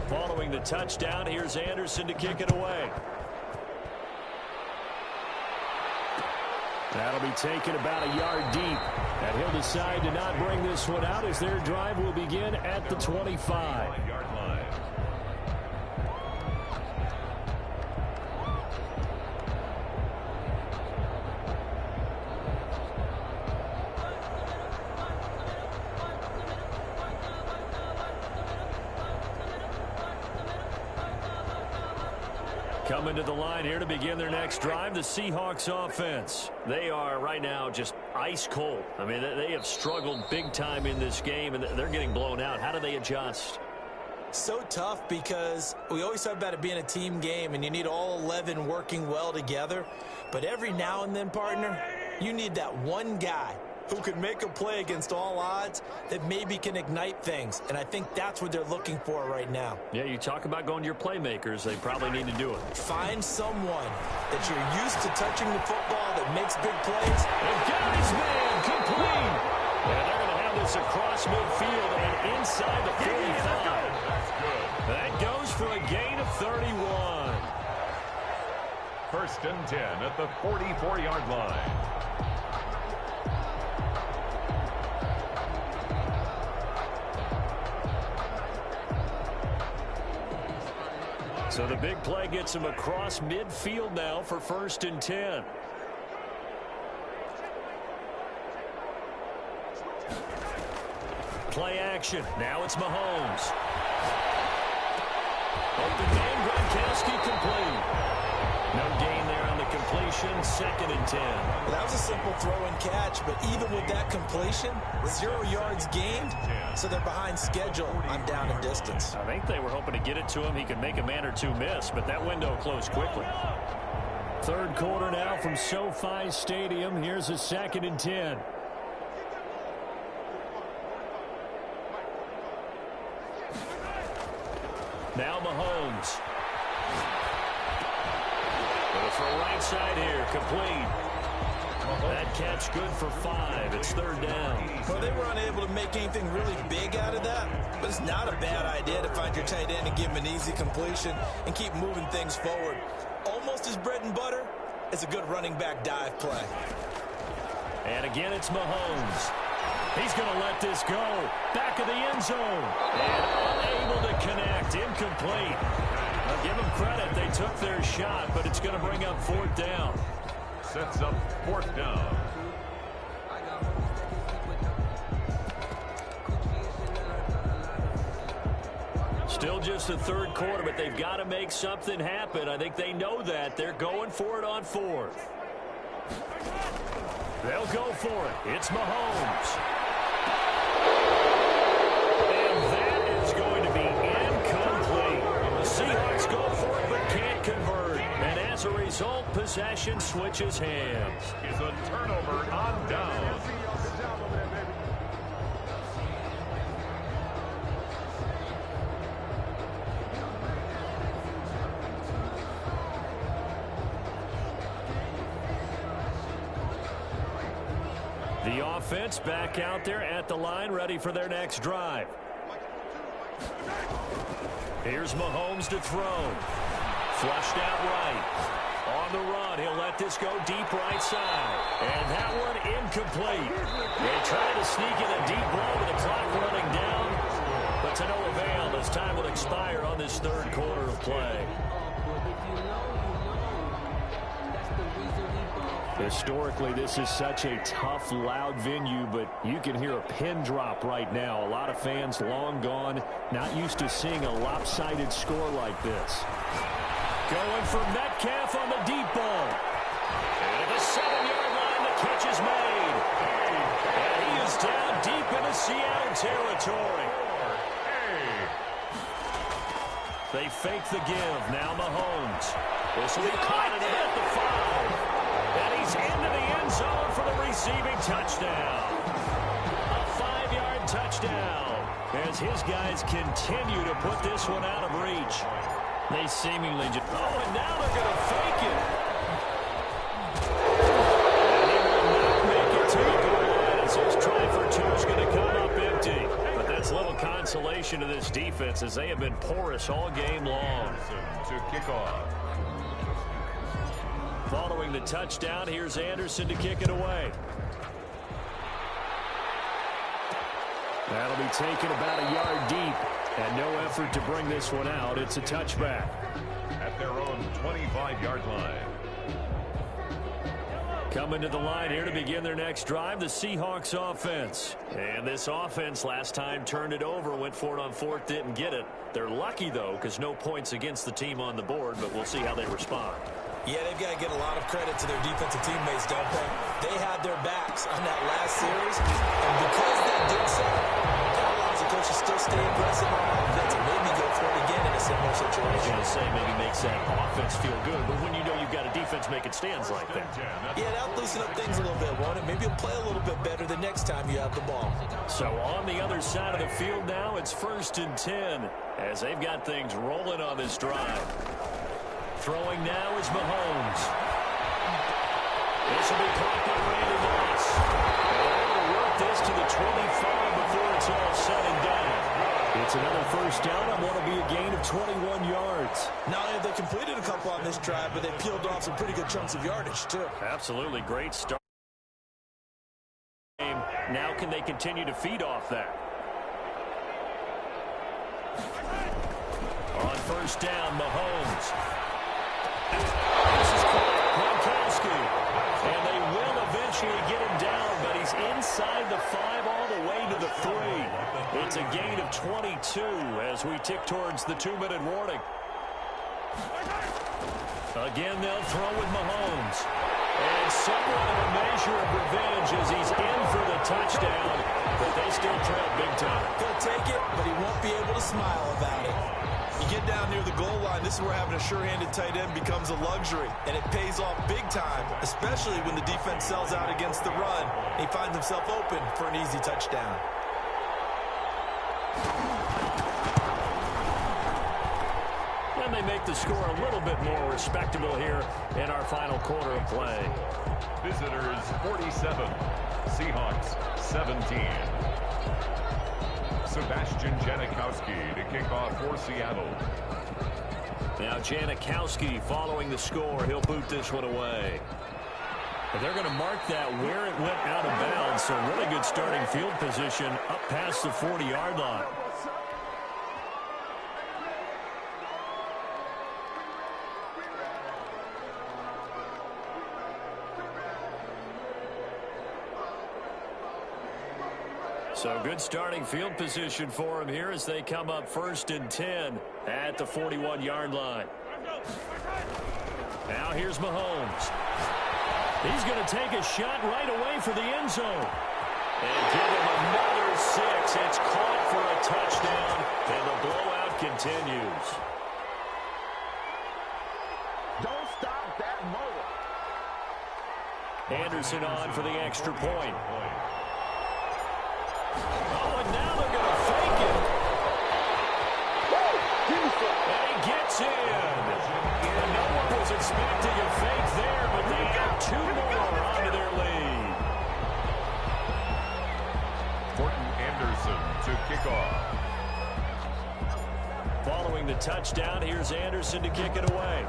Following the touchdown, here's Anderson to kick it away. That'll be taken about a yard deep. And he'll decide to not bring this one out as their drive will begin at the 25-yard line. Coming to the line here to begin their next drive, the Seahawks offense. They are right now just ice cold. I mean, they have struggled big time in this game, and they're getting blown out. How do they adjust? So tough because we always talk about it being a team game, and you need all 11 working well together. But every now and then, partner, you need that one guy who can make a play against all odds that maybe can ignite things. And I think that's what they're looking for right now. Yeah, you talk about going to your playmakers. They probably need to do it. Find someone that you're used to touching the football that makes big plays. And got his man complete. And they're going to have this across midfield and inside the 45. That goes for a gain of 31. First and 10 at the 44-yard line. So the big play gets him across midfield now for first and 10. Play action. Now it's Mahomes. Open man, Gronkowski complete. No gain there on the completion. Second and 10. Well, that was a simple throw and catch, but even with that completion, 0 yards gained, so they're behind schedule on down and distance. I think they were hoping to get it to him. He could make a man or two miss, but that window closed quickly. Third quarter now from SoFi Stadium. Here's a second and 10. Now Mahomes. For right side here, complete. That catch good for 5. It's third down. Well, they were unable to make anything really big out of that, but it's not a bad idea to find your tight end and give him an easy completion and keep moving things forward. Almost as bread and butter as a good running back dive play. And again, it's Mahomes. He's going to let this go. Back of the end zone. And unable to connect. Incomplete. I'll give them credit. They took their shot, but it's going to bring up fourth down. Sets up fourth down. Still just the third quarter, but they've got to make something happen. I think they know that. They're going for it on fourth. They'll go for it. It's Mahomes. And that is going to be incomplete. The Seahawks go for it but can't convert. And as a result, possession switches hands. Is a turnover on down. The offense back out there at the line, ready for their next drive. Here's Mahomes to throw. Flushed out right. On the run, he'll let this go deep right side. And that one incomplete. They try to sneak in a deep blow with the clock running down. But to no avail as time will expire on this third quarter of play. Historically, this is such a tough, loud venue, but you can hear a pin drop right now. A lot of fans long gone, not used to seeing a lopsided score like this. Going for Metcalf on the deep ball. And at the 7-yard line, the catch is made. And he is down deep into Seattle territory. They fake the give. Now Mahomes. This will be caught at about the 5. And he's into the end zone for the receiving touchdown. A 5-yard touchdown as his guys continue to put this one out of reach. They seemingly just... Oh, and now they're going to fake it. And he will not make it to the goal line as his try for 2 is going to come up empty. But that's It's a little consolation to this defense as they have been porous all game long. To kick off. Following the touchdown, here's Anderson to kick it away. That'll be taken about a yard deep, and no effort to bring this one out. It's a touchback. At their own 25-yard line. Coming to the line here to begin their next drive, the Seahawks offense. And this offense last time turned it over, went for it on fourth, didn't get it. They're lucky, though, because no points against the team on the board, but we'll see how they respond. Yeah, they've got to get a lot of credit to their defensive teammates, don't they? They had their backs on that last series, and because they did so, that allows the coach to still stay aggressive on offense and maybe go for it again in a similar situation. I was going to say maybe makes that offense feel good, but when you know you've got a defense making stands like that. Yeah, that'll loosen up things a little bit, won't it? Maybe you'll play a little bit better the next time you have the ball. So on the other side of the field now, it's 1st and 10 as they've got things rolling on this drive. Throwing now is Mahomes. This will be caught by Randy Moss. They'll work this to the 25 before it's all said and done. It's another first down on what will be a gain of 21 yards. Not only have they completed a couple on this drive, but they peeled off some pretty good chunks of yardage, too. Absolutely great start. Now can they continue to feed off that? On first down, Mahomes. This is Gronkowski. And they will eventually get him down, but he's inside the 5 all the way to the 3. It's a gain of 22 as we tick towards the 2-minute warning. Again, they'll throw with Mahomes. And somewhat of a measure of revenge as he's in for the touchdown, but they still trail big time. He'll take it, but he won't be able to smile about it. You get down near the goal line, this is where having a sure-handed tight end becomes a luxury, and it pays off big time, especially when the defense sells out against the run. He finds himself open for an easy touchdown. And they make the score a little bit more respectable here in our final quarter of play. Visitors 47, Seahawks 17. Sebastian Janikowski to kick off for Seattle. Now Janikowski following the score. He'll boot this one away. And they're going to mark that where it went out of bounds. So really good starting field position up past the 40-yard line. So good starting field position for him here as they come up 1st and 10 at the 41-yard line. Now here's Mahomes. He's going to take a shot right away for the end zone. And give him another 6. It's caught for a touchdown, and the blowout continues. Don't stop that motor. Anderson on for the extra point. Oh, and now they're going to fake it. And he gets in. And no one was expecting a fake there, but they got 2 more onto their lead. Morton Anderson to kick off. Following the touchdown, here's Anderson to kick it away.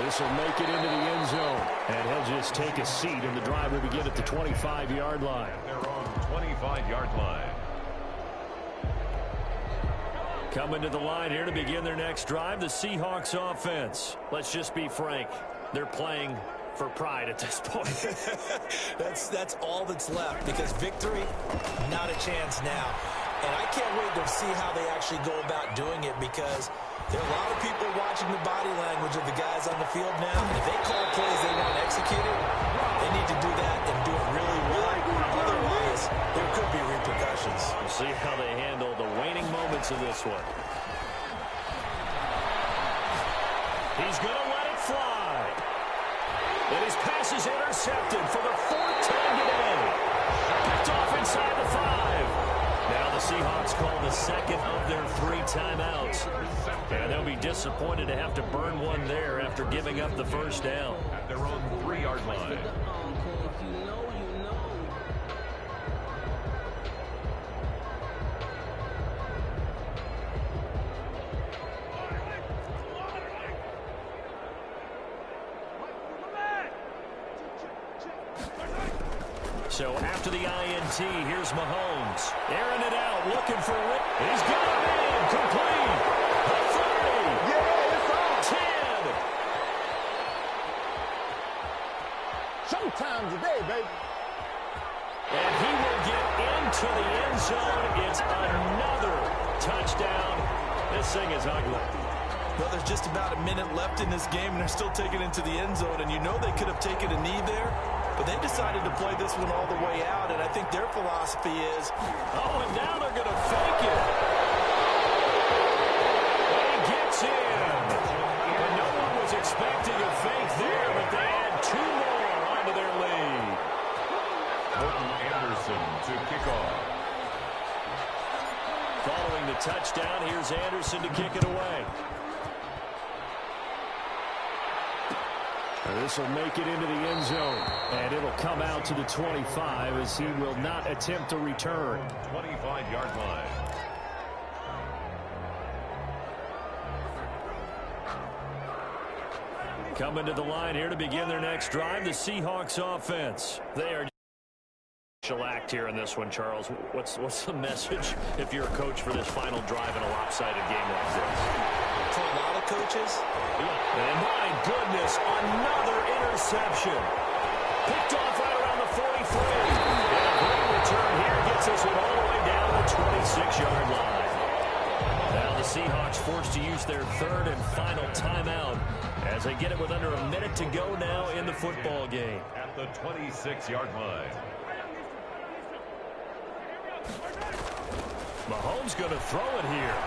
This will make it into the end zone. And he'll just take a seat, and the drive will begin at the 25-yard line. Their own 25-yard line. Coming to the line here to begin their next drive, the Seahawks offense. Let's just be frank. They're playing for pride at this point. That's all that's left, because victory, not a chance now. And I can't wait to see how they actually go about doing it, because there are a lot of people watching the body language of the guys on the field now. And if they call plays they want executed, they need to do that and do it really well. Otherwise, there could be repercussions. We'll see how they handle the waning moments of this one. He's going to let it fly. And his pass is intercepted for the 4th time today. Picked off inside the 5. Now the Seahawks call the second of their 3 timeouts. And they'll be disappointed to have to burn one there after giving up the first down. At their own 3-yard line. So after the INT, here's Mahomes. Airing it out, looking for it. He's got it in, complete. The 30. Yeah, it's on. 10. Showtime today, baby. And he will get into the end zone. It's another touchdown. This thing is ugly. Well, there's just about a minute left in this game, and they're still taking it into the end zone. And you know they could have taken a knee there, but they decided to play this one all the way out. And I think their philosophy is, oh, and now they're going to fake it. And he gets in. And no one was expecting a fake there, but they add 2 more onto their lead. Morton Anderson to kick off. Following the touchdown, here's Anderson to kick it away. This will make it into the end zone, and it'll come out to the 25 as he will not attempt to return. 25-yard line. Coming to the line here to begin their next drive, the Seahawks offense. They are shellacked here in this one, Charles. What's the message if you're a coach for this final drive in a lopsided game like this? for a lot of coaches. And my goodness, another interception. Picked off right around the 43. And a great return here gets us one all the way down to the 26-yard line. Now the Seahawks forced to use their third and final timeout as they get it with under a minute to go now in the football game. At the 26-yard line. Mahomes going to throw it here.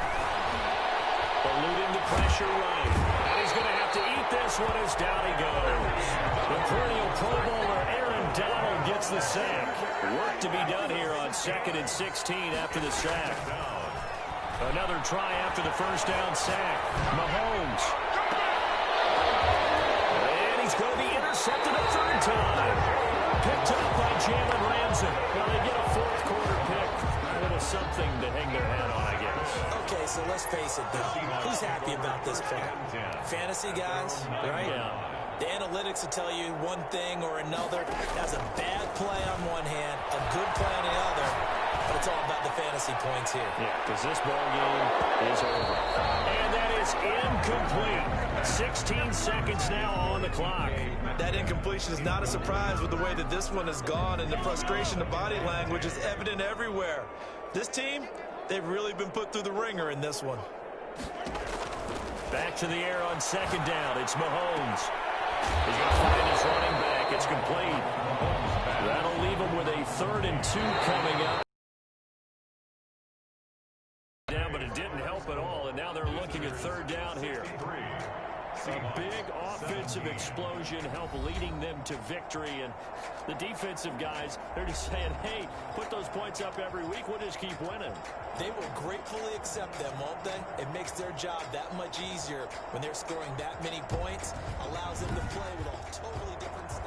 Eluding the pressure right. And he's going to have to eat this one as down he goes. The perennial Pro Bowler Aaron Donald gets the sack. Work to be done here on 2nd and 16 after the sack. Another try after the first down sack. Mahomes. And he's going to be intercepted a third time. Picked up by Jalen Ramsey. Well, they get a fourth quarter pick. A little something to hang their hat on, I guess. Okay, so let's face it, though. Who's happy about this play? Fantasy guys, right? Yeah. The analytics will tell you one thing or another. That's a bad play on one hand, a good play on the other. But it's all about the fantasy points here. Yeah, because this ball game is over. And that is incomplete. 16 seconds now on the clock. That incompletion is not a surprise with the way that this one has gone, and the frustration, the body language is evident everywhere. This team, they've really been put through the ringer in this one. Back to the air on second down. It's Mahomes. He's going to find his running back. It's complete. That'll leave him with a 3rd and 2 coming up. Down, but it didn't help at all, and now they're looking at 3rd down here. A big offensive explosion help leading them to victory, and the defensive guys, they're just saying, hey, put those points up every week, we'll just keep winning. They will gratefully accept them, won't they? It makes their job that much easier when they're scoring that many points, allows them to play with a totally different style.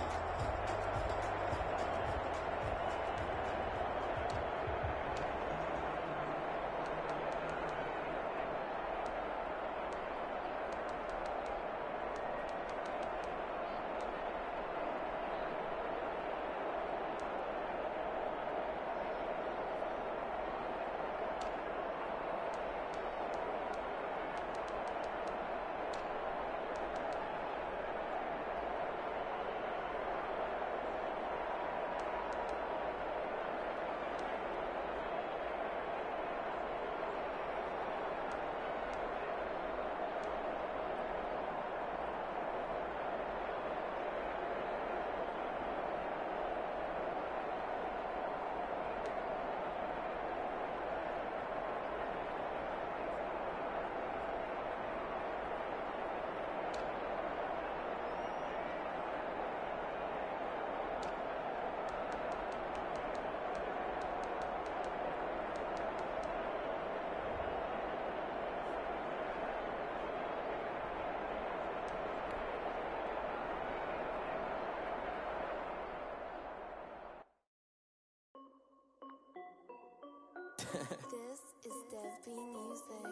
This is Dev B Music.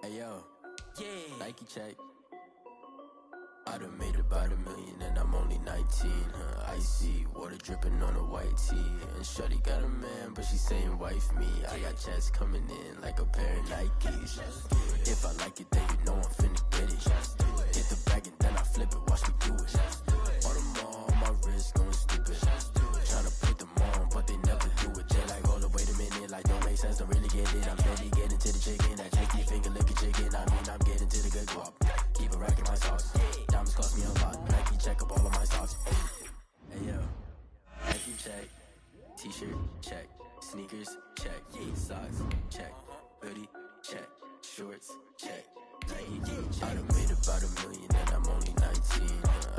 Hey yo, yeah, Nike check. I done made about $1 million and I'm only 19. Icy water dripping on a white tee. And shorty got a man, but she saying wife me. I got checks coming in like a pair of Nikes. If I like it, then you know I'm finna get it. Hit the bag and then I flip it, watch me do it. All on my wrist going stupid. Tryna put them on, but they never do it. They like, hold up, wait a minute, like don't make sense, don't really get it. I'm steady getting to the chicken, that tricky finger licking chicken. I mean, I'm getting to the good guap. Keep a rack in my sauce. Diamonds cost me a lot. Nike check up all of my stocks. Hey yo, Nike check. T-shirt check. Sneakers check. Socks check. Hoodie check. Shorts check. Nike check. I done made about $1 million and I'm only 19.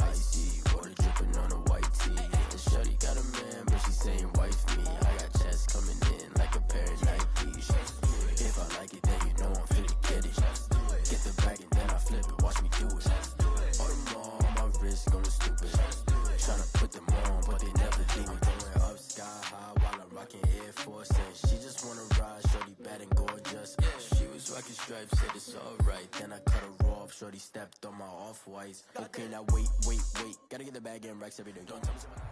Icy water dripping on a white tee. And shorty got a man, but she saying wife me. I got checks coming in like a pair of Nikes. If I like it, then you know I'm finna get it. Get the bag and then I flip it, watch me do it. All them on my wrist going stupid. Tryna put them on, but they never do it. Going up sky high while I'm rocking Air Force. And she just wanna ride, shorty bad and gorgeous. She was rocking stripes, said it's alright. Then I cut her off, shorty stepped on my off-whites. Okay, now wait. Gotta get the bag and racks every day. Don't tell me something.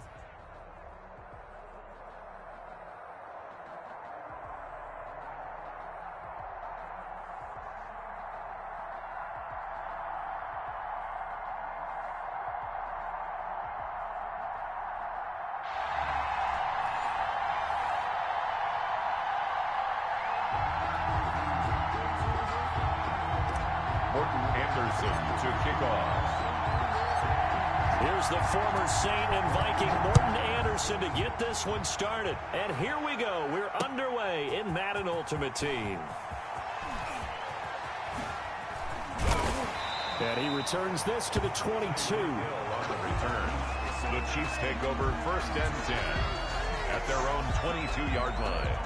To kick off. Here's the former Saint and Viking Morton Anderson to get this one started. And here we go. We're underway in Madden Ultimate Team. And he returns this to the 22. On the return. The Chiefs take over 1st and 10 at their own 22-yard line.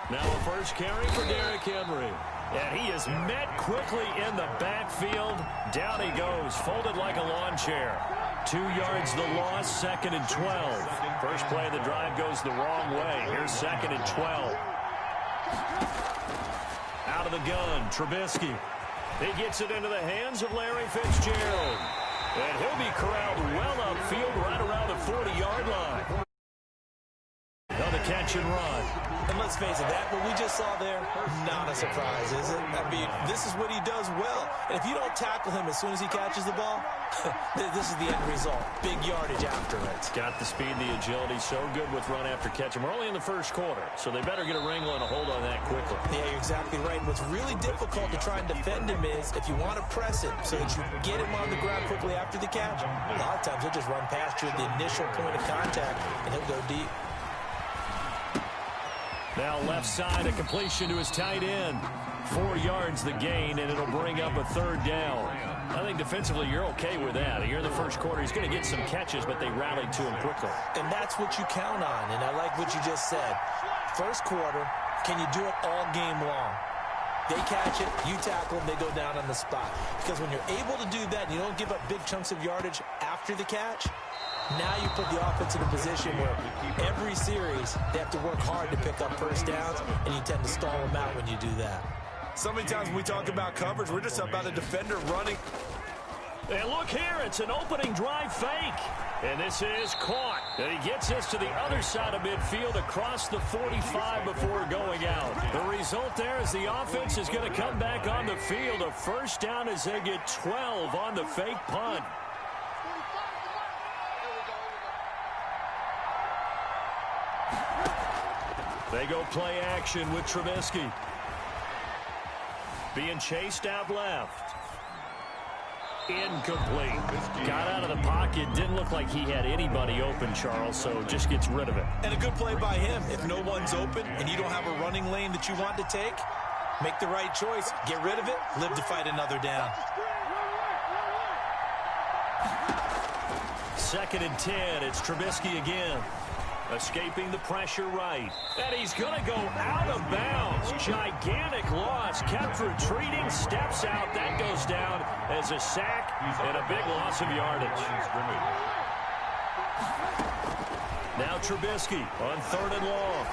Now a first carry for Derrick Henry. And he is met quickly in the backfield. Down he goes, folded like a lawn chair. 2 yards the loss, 2nd and 12. First play of the drive goes the wrong way. Here's 2nd and 12. Out of the gun, Trubisky. He gets it into the hands of Larry Fitzgerald. And he'll be corralled well upfield right around the 40-yard line. On the catch and run. And let's face it, that what we just saw there, not a surprise, is it? I mean, this is what he does well. And if you don't tackle him as soon as he catches the ball, this is the end result. Big yardage after it. Got the speed, the agility, so good with run after catch. And we're only in the first quarter, so they better get a wrangle and a hold on that quickly. Yeah, you're exactly right. And what's really difficult to try and defend him is if you want to press it so that you get him on the ground quickly after the catch, a lot of times he'll just run past you at the initial point of contact, and he'll go deep. Now left side, a completion to his tight end. 4 yards the gain, and it'll bring up a 3rd down. I think defensively you're okay with that. You're in the first quarter. He's going to get some catches, but they rallied to him quickly. And that's what you count on, and I like what you just said. First quarter, can you do it all game long? They catch it, you tackle them, they go down on the spot. Because when you're able to do that and you don't give up big chunks of yardage after the catch, now you put the offense in a position where every series they have to work hard to pick up first downs, and you tend to stall them out when you do that. So many times when we talk about coverage, we're just about a defender running. And look here, it's an opening drive fake. And this is caught. And he gets this to the other side of midfield across the 45 before going out. The result there is the offense is going to come back on the field. A first down as they get 12 on the fake punt. They go play action with Trubisky. Being chased out left. Incomplete. Got out of the pocket. Didn't look like he had anybody open, Charles, so just gets rid of it. And a good play by him. If no one's open and you don't have a running lane that you want to take, make the right choice. Get rid of it. Live to fight another down. 2nd and 10. It's Trubisky again. Escaping the pressure right. And he's going to go out of bounds. Gigantic loss. Kept retreating. Steps out. That goes down as a sack and a big loss of yardage. Now Trubisky on 3rd and long.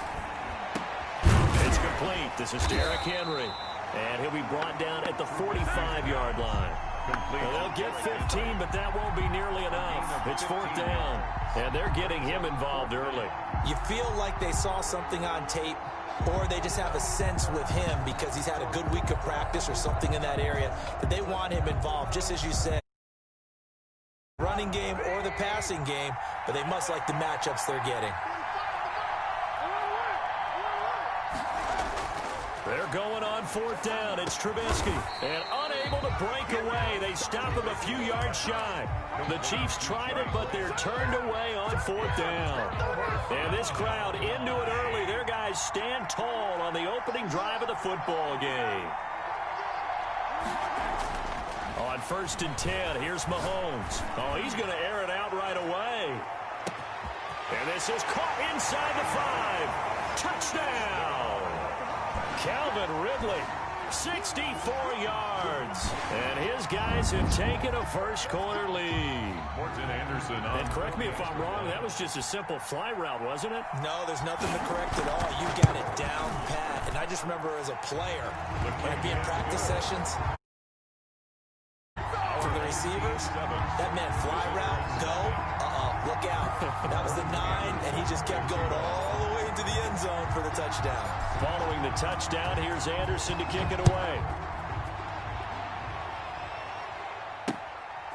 It's complete. This is Derrick Henry. And he'll be brought down at the 45-yard line. Well, they'll get 15, but that won't be nearly enough. It's 4th down, and they're getting him involved early. You feel like they saw something on tape, or they just have a sense with him because he's had a good week of practice or something in that area that they want him involved, just as you said. Running game or the passing game, but they must like the matchups they're getting. They're going on 4th down. It's Trubisky. And unable to break away. They stop him a few yards shy. The Chiefs tried it, but they're turned away on 4th down. And this crowd into it early. Their guys stand tall on the opening drive of the football game. On 1st and 10, here's Mahomes. Oh, he's going to air it out right away. And this is caught inside the 5. Touchdown! Calvin Ridley, 64 yards. And his guys have taken a first-quarter lead. And correct me if I'm wrong, that was just a simple fly route, wasn't it? No, there's nothing to correct at all. You got it down pat. And I just remember as a player, when I'd be in practice sessions, for the receivers, that meant fly route, go, look out. That was the 9, and he just kept going all the way into the end zone for the touchdown. Following the touchdown, here's Anderson to kick it away.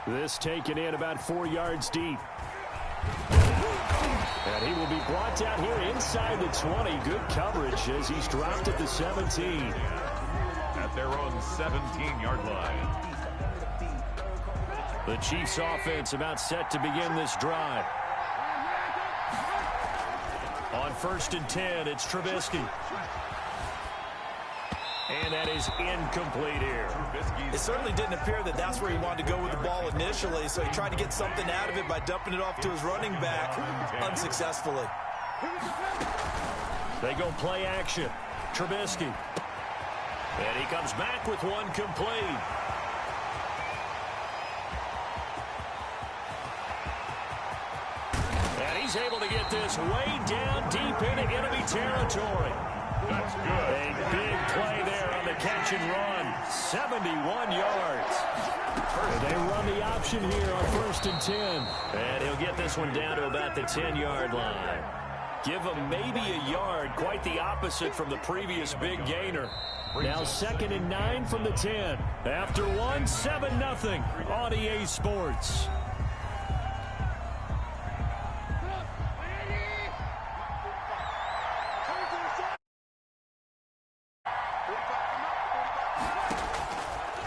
This taken in about 4 yards deep. And he will be brought down here inside the 20. Good coverage as he's dropped at the 17. At their own 17-yard line. The Chiefs offense about set to begin this drive. On 1st and 10, it's Trubisky. And that is incomplete here. It certainly didn't appear that that's where he wanted to go with the ball initially, so he tried to get something out of it by dumping it off to his running back unsuccessfully. They go play action. Trubisky. And he comes back with one complete. He's able to get this way down deep into enemy territory. That's good. A big play there on the catch and run. 71 yards. They run the option here on 1st and 10. And he'll get this one down to about the 10-yard line. Give him maybe a yard. Quite the opposite from the previous big gainer. Now 2nd and 9 from the 10. After one, 7-0 on EA Sports.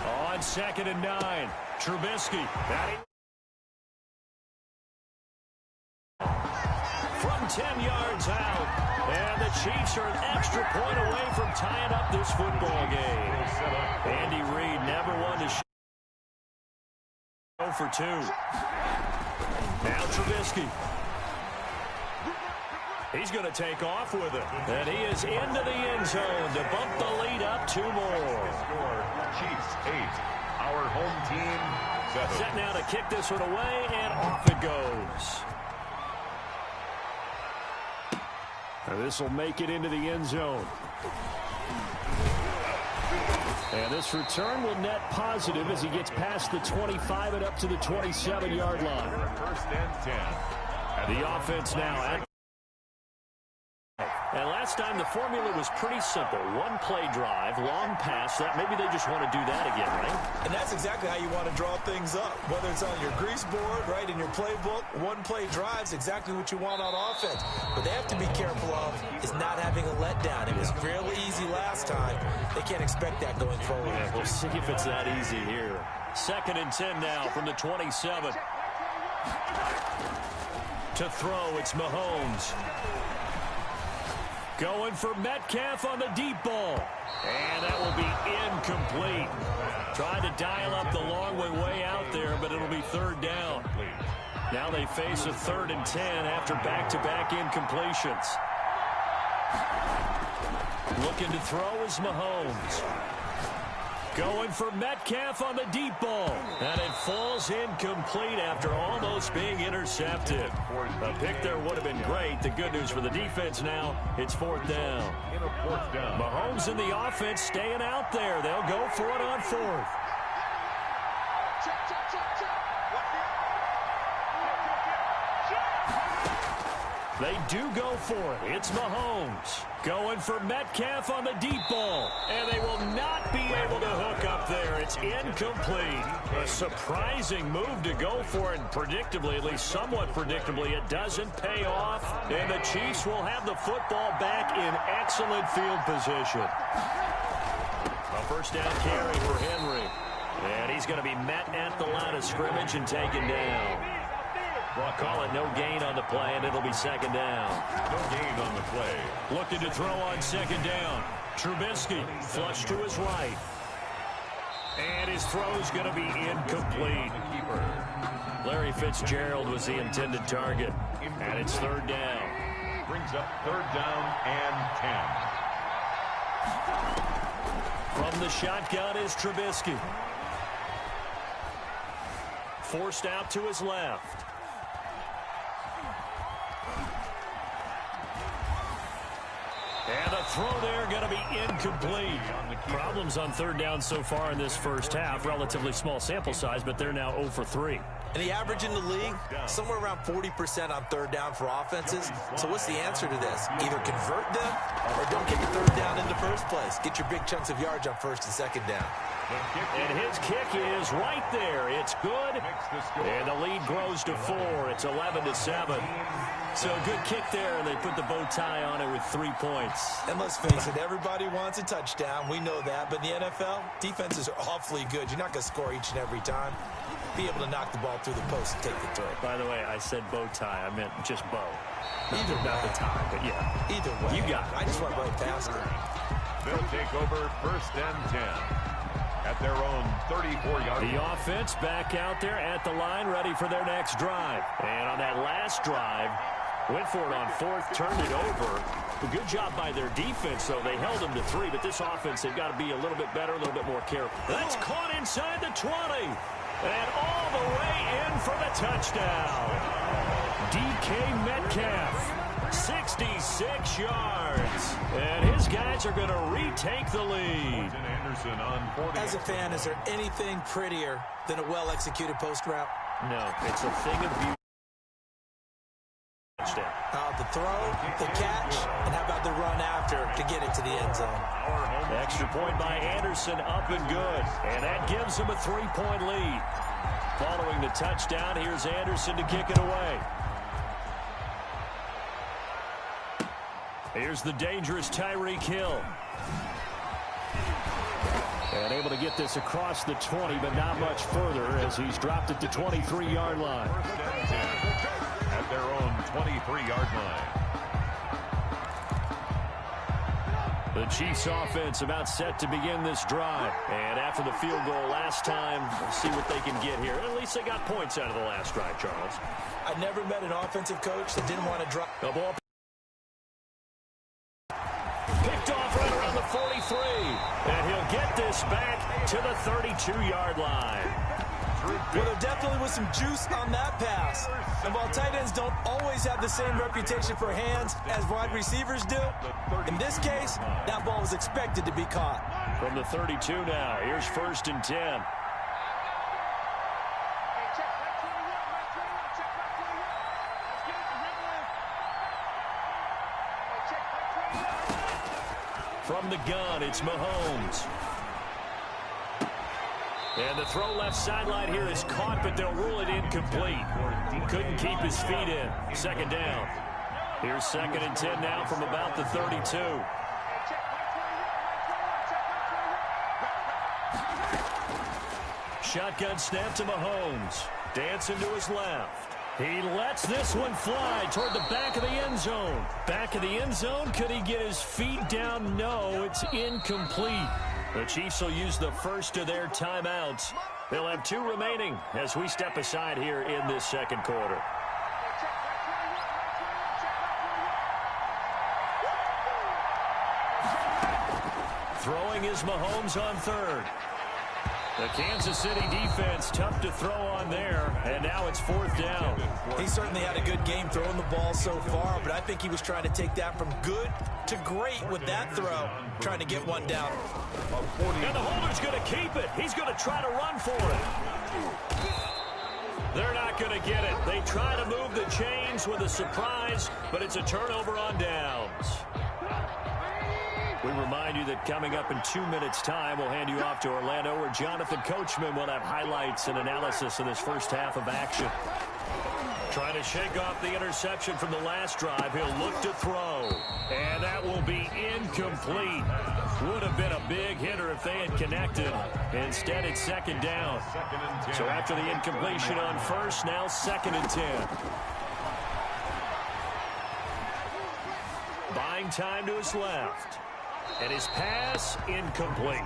On 2nd and 9, Trubisky. From 10 yards out. And the Chiefs are an extra point away from tying up this football game. Andy Reid never won to go for 2. Now Trubisky. He's going to take off with it. And he is into the end zone to bump the lead up 2 more. Chiefs 8. Our home team 7. Set now to kick this one away, and off it goes. And this will make it into the end zone. And this return will net positive as he gets past the 25 and up to the 27-yard line. 1st and 10. And the offense now at. And last time the formula was pretty simple. One play drive, long pass. That maybe they just want to do that again, right? And that's exactly how you want to draw things up. Whether it's on your grease board, right, in your playbook, one play drive's exactly what you want on offense. What they have to be careful of is not having a letdown. It was real easy last time. They can't expect that going forward. Yeah, we'll see if it's that easy here. 2nd and 10 now from the 27. To throw, it's Mahomes. Going for Metcalf on the deep ball. And that will be incomplete. Trying to dial up the long way out there, but it'll be 3rd down. Now they face a 3rd and 10 after back-to-back incompletions. Looking to throw is Mahomes. Going for Metcalf on the deep ball. And it falls incomplete after almost being intercepted. A pick there would have been great. The good news for the defense now, it's 4th down. Mahomes and the offense staying out there. They'll go for it on 4th. They do go for it. It's Mahomes going for Metcalf on the deep ball. And they will not be able to hook up there. It's incomplete. A surprising move to go for it. And predictably, at least somewhat predictably, it doesn't pay off. And the Chiefs will have the football back in excellent field position. A 1st down carry for Henry. And he's going to be met at the line of scrimmage and taken down. Well, call it no gain on the play, and it'll be 2nd down. No gain on the play. Looking to throw on 2nd down. Trubisky flush to his right. And his throw's going to be incomplete. Larry Fitzgerald was the intended target. And it's 3rd down. Brings up 3rd down and 10. From the shotgun is Trubisky. Forced out to his left. And the throw there going to be incomplete. Problems on 3rd down so far in this first half. Relatively small sample size, but they're now 0 for 3. And the average in the league, somewhere around 40% on 3rd down for offenses. So what's the answer to this? Either convert them or don't get your 3rd down in the first place. Get your big chunks of yards on 1st and 2nd down. And his kick is right there. It's good. And the lead grows to 4. It's 11-7. So a good kick there, and they put the bow tie on it with 3 points. And let's face it, everybody wants a touchdown. We know that. But in the NFL, defenses are awfully good. You're not going to score each and every time. Be able to knock the ball through the post and take the throw. By the way, I said bow tie. I meant just bow. Either way. Not the tie, but yeah. Either way. You got it. I just went right past it. They'll take over 1st and 10 at their own 34-yard line. The offense back out there at the line, ready for their next drive. And on that last drive, went for it on 4th, turned it over. A good job by their defense, though. They held them to 3, but this offense, they've got to be a little bit better, a little bit more careful. That's caught inside the 20. And all the way in for the touchdown. DK Metcalf, 66 yards. And his guys are going to retake the lead. As a fan, is there anything prettier than a well-executed post route? No, it's a thing of beauty. The throw, the catch, and how about the run after to get it to the end zone? Extra point by Anderson, up and good. And that gives him a 3-point lead. Following the touchdown, here's Anderson to kick it away. Here's the dangerous Tyreek Hill. And able to get this across the 20, but not much further as he's dropped it to 23-yard line. At their own 23-yard line. The Chiefs offense about set to begin this drive. And after the field goal last time, we'll see what they can get here. At least they got points out of the last drive, Charles. I never met an offensive coach that didn't want to drop. The ball picked off right around the 43. And he'll get this back to the 32-yard line. Well, there definitely was some juice on that pass. And while tight ends don't always have the same reputation for hands as wide receivers do, in this case, that ball was expected to be caught. From the 32 now, here's 1st and 10. From the gun, it's Mahomes. And the throw left sideline here is caught, but they'll rule it incomplete. Couldn't keep his feet in. 2nd down. Here's 2nd and 10 now from about the 32. Shotgun snap to Mahomes. Dancing to his left. He lets this one fly toward the back of the end zone. Back of the end zone. Could he get his feet down? No, it's incomplete. The Chiefs will use the first of their timeouts They'll have 2 remaining as we step aside here in this second quarter. Throwing is Mahomes on third. The Kansas City defense tough to throw on there, and now it's 4th down. He certainly had a good game throwing the ball so far, but I think he was trying to take that from good to great with that throw, trying to get one down. And the holder's going to keep it. He's going to try to run for it. They're not going to get it. They try to move the chains with a surprise, but it's a turnover on downs. We remind you that coming up in 2 minutes' time, we'll hand you off to Orlando, where Jonathan Coachman will have highlights and analysis of this first half of action. Trying to shake off the interception from the last drive. He'll look to throw, and that will be incomplete. Would have been a big hitter if they had connected. Instead, it's 2nd down. So after the incompletion on first, now 2nd and 10. Buying time to his left. And his pass incomplete.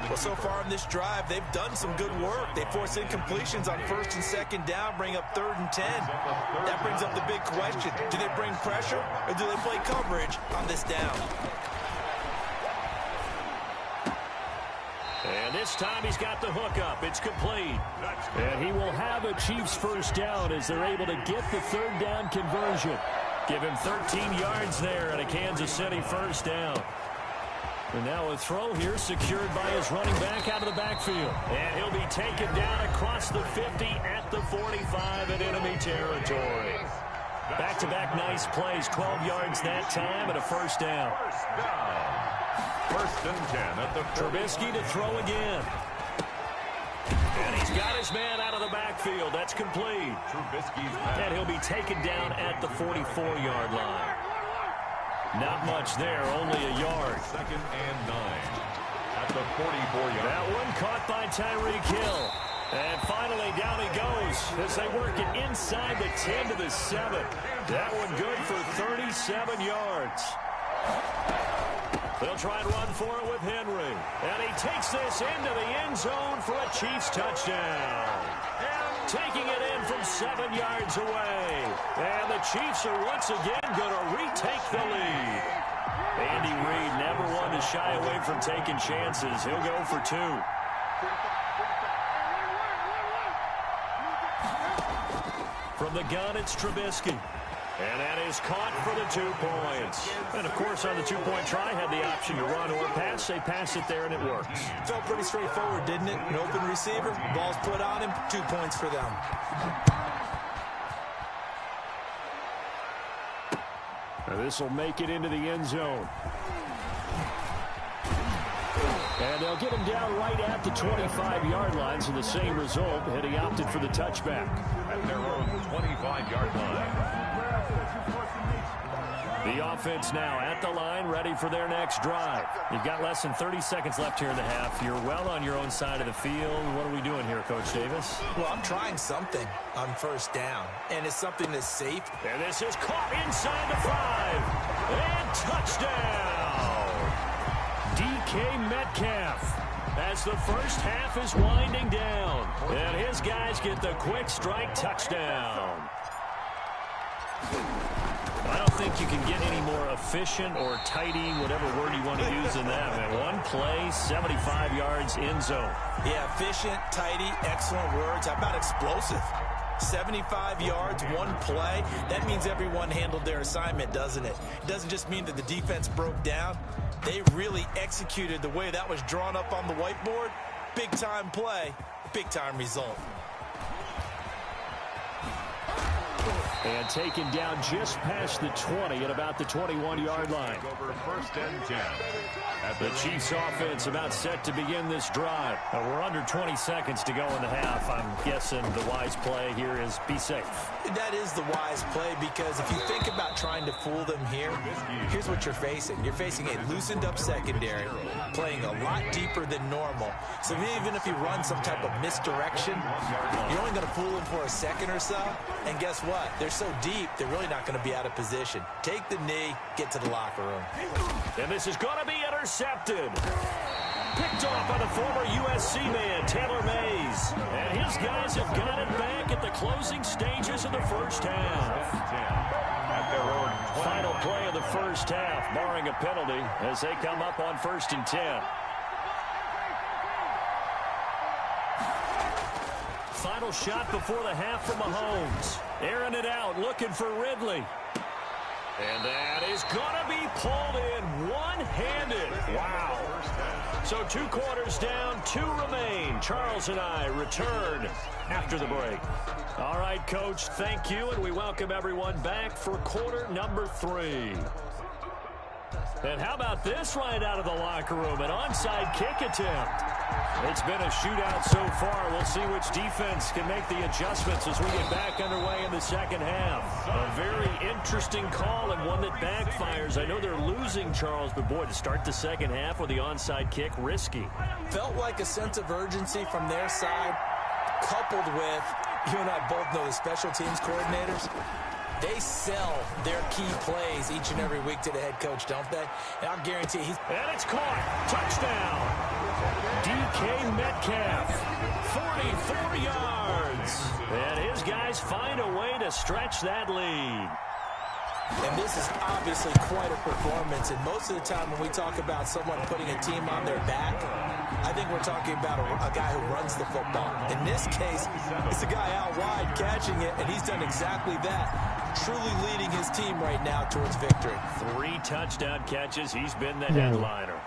Well, so far in this drive, they've done some good work. They force incompletions on 1st and 2nd down, bring up 3rd and 10. That brings up the big question. Do they bring pressure or do they play coverage on this down? And this time he's got the hook up. It's complete. And he will have a Chiefs first down as they're able to get the 3rd down conversion. Give him 13 yards there and a Kansas City first down. And now a throw here secured by his running back out of the backfield. And he'll be taken down across the 50 at the 45 in enemy territory. Back-to-back nice plays, 12 yards that time and a first down. 1st and 10 at the Trubisky to throw again. And he's got his man out of the backfield. That's complete. And he'll be taken down at the 44-yard line. Not much there, only a yard. 2nd and 9 at the 44-yard. That one caught by Tyreek Hill. And finally down he goes as they work it inside the 10 to the 7. That one good for 37 yards. They'll try and run for it with Henry. And he takes this into the end zone for a Chiefs touchdown. Taking it in from 7 yards away. And the Chiefs are once again going to retake the lead. Andy Reid never one to shy away from taking chances. He'll go for 2. From the gun, it's Trubisky. And that is caught for the 2 points. And, of course, on the 2-point try, had the option to run or pass. They pass it there, and it works. Felt pretty straightforward, didn't it? An open receiver, ball's put on him, 2 points for them. Now this will make it into the end zone. And they'll get him down right at the 25-yard line, so the same result, and he opted for the touchback. At their own 25-yard line. The offense now at the line, ready for their next drive. You've got less than 30 seconds left here in the half. You're well on your own side of the field. What are we doing here, Coach Davis? Well, I'm trying something on 1st down, and it's something that's safe. And this is caught inside the 5. And touchdown! DK Metcalf. As the first half is winding down. And his guys get the quick strike touchdown. I don't think you can get any more efficient or tidy, whatever word you want to use in that, man. One play, 75 yards, end zone. Yeah, efficient, tidy, excellent words. How about explosive? 75 yards, one play. That means everyone handled their assignment, doesn't it? It doesn't just mean that the defense broke down. They really executed the way that was drawn up on the whiteboard. Big-time play, big-time result. And taken down just past the 20 at about the 21-yard line. Over 1st and 10. The Chiefs offense about set to begin this drive. We're under 20 seconds to go in the half. I'm guessing the wise play here is be safe. That is the wise play, because if you think about trying to fool them here, here's what you're facing. You're facing a loosened up secondary, playing a lot deeper than normal. So even if you run some type of misdirection, you're only going to fool them for a second or so. And guess what? They're so deep, they're really not going to be out of position. Take the knee, get to the locker room. And this is going to be intercepted. Picked off by the former USC man, Taylor Mays. And his guys have got it back at the closing stages of the first half. At their own Final play of the first half, barring a penalty, as they come up on 1st and 10. Final shot before the half from Mahomes. Airing it out, looking for Ridley. And that is going to be pulled in one-handed. Wow. So 2 quarters down, 2 remain. Charles and I return after the break. All right, Coach, thank you, and we welcome everyone back for quarter number 3. And how about this right out of the locker room? An onside kick attempt. It's been a shootout so far. We'll see which defense can make the adjustments as we get back underway in the second half. A very interesting call and one that backfires. I know they're losing, Charles, but boy, to start the second half with the onside kick, risky. Felt like a sense of urgency from their side, coupled with, you and I both know the special teams coordinators. They sell their key plays each and every week to the head coach, don't they? And I'll guarantee he's... And it's caught. Touchdown. DK Metcalf. 44 yards. And his guys find a way to stretch that lead. And this is obviously quite a performance. And most of the time when we talk about someone putting a team on their back, I think we're talking about a guy who runs the football. In this case, it's a guy out wide catching it, and he's done exactly that, truly leading his team right now towards victory. 3 touchdown catches. He's been the headliner.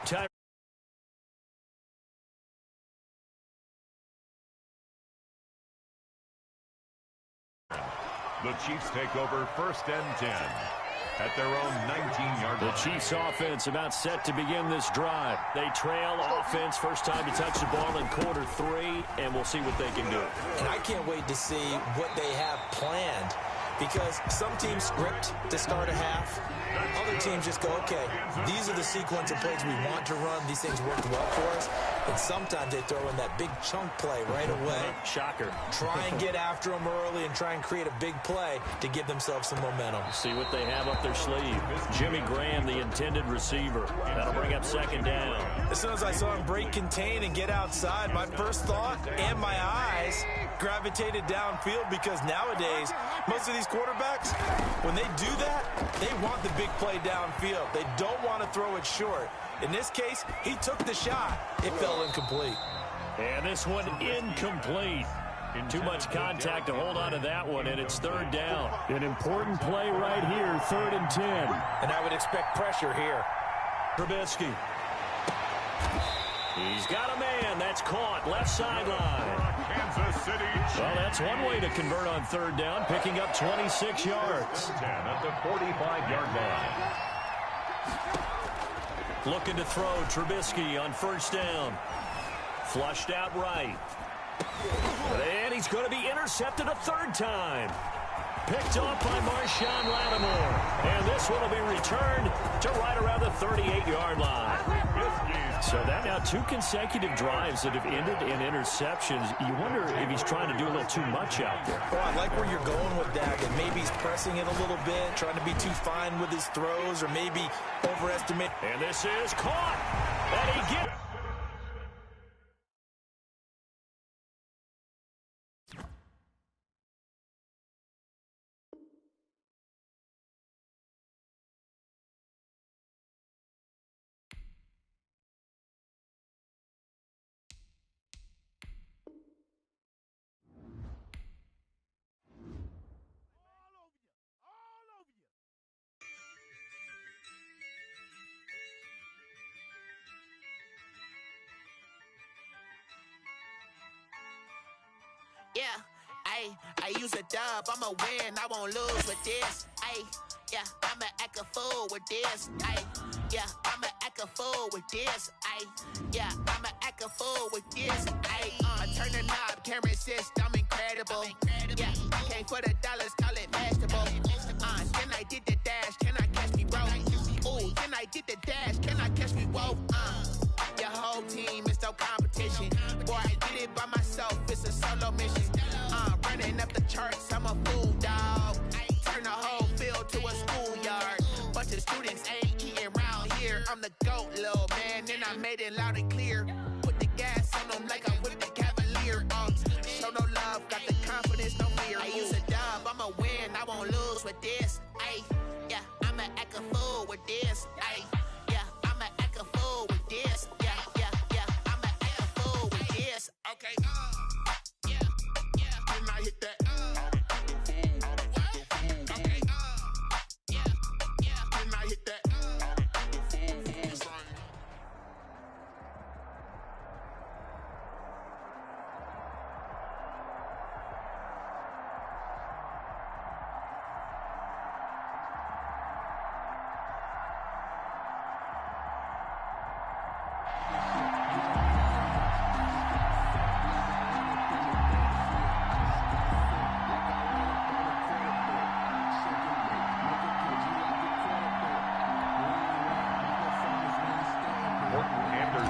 Time. The Chiefs take over 1st and 10 at their own 19-yard line. The Chiefs offense about set to begin this drive. They trail offense, first time to touch the ball in quarter 3, and we'll see what they can do. And I can't wait to see what they have planned, because some teams script to start a half. Other teams just go, okay, these are the sequence of plays we want to run. These things worked well for us. And sometimes they throw in that big chunk play right away. Shocker. Try and get after them early and try and create a big play to give themselves some momentum. See what they have up their sleeve. Jimmy Graham, the intended receiver. That'll bring up 2nd down. As soon as I saw him break contain and get outside, my first thought and my eyes gravitated downfield, because nowadays, most of these quarterbacks, when they do that, they want the big play downfield. They don't want to throw it short. In this case, he took the shot. It fell incomplete. And this one incomplete. Too much contact to hold on to that one, and it's 3rd down. An important play right here, 3rd and 10. And I would expect pressure here. Trubisky. He's got a man. That's caught. Left sideline. Kansas City Chiefs. Well, that's one way to convert on 3rd down, picking up 26 yards. 10 at the 45-yard line. Looking to throw Trubisky on 1st down. Flushed out right. And he's going to be intercepted a 3rd time. Picked off by Marshawn Lattimore. And this one will be returned to right around the 38-yard line. So that now 2 consecutive drives that have ended in interceptions. You wonder if he's trying to do a little too much out there. Well, I like where you're going with that. And maybe he's pressing it a little bit, trying to be too fine with his throws, or maybe overestimate. And this is caught. And he gets... Yeah, I use a dub, I'ma win, I won't lose with this. Yeah, I'ma act a fool with this. Yeah, I'ma act a fool with this. Yeah, I'ma act a fool with this. Turn the knob, can't resist, I'm incredible. Yeah, came for the dollars, call it vegetable. Then I did the dash, can I catch me, bro? Ooh, then I did the dash, can I catch me, whoa? Your whole team is no competition. Boy, I did it by myself, it's a solo mission. Running up the charts, I'm a fool, dog. Turn the whole field to a schoolyard. Bunch of students ain't eating round here. year. I'm the GOAT, little man, and I made it loud and clear. Put the gas on them like I whipped the Cavalier. Show no love, got the confidence, no fear. I use a dub, I'ma win, I won't lose with this. Ay, yeah, I'ma act a fool with this. Ay, yeah, I'ma act a fool with this. Yeah, I'ma act a fool with this. Okay, yeah, and I hit that. Okay, yeah, and I hit that.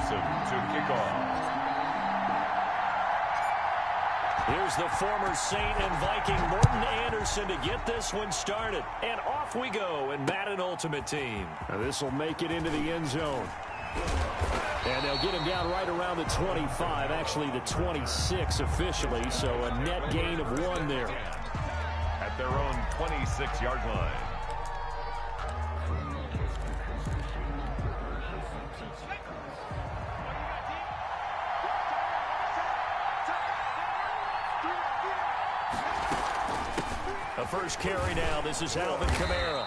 To kick off. Here's the former Saint and Viking Morton Anderson to get this one started. And off we go in Madden Ultimate Team. Now this will make it into the end zone. And they'll get him down right around the 25, actually the 26 officially, so a net gain of 1 there. At their own 26-yard line. The first carry now. This is Alvin Kamara.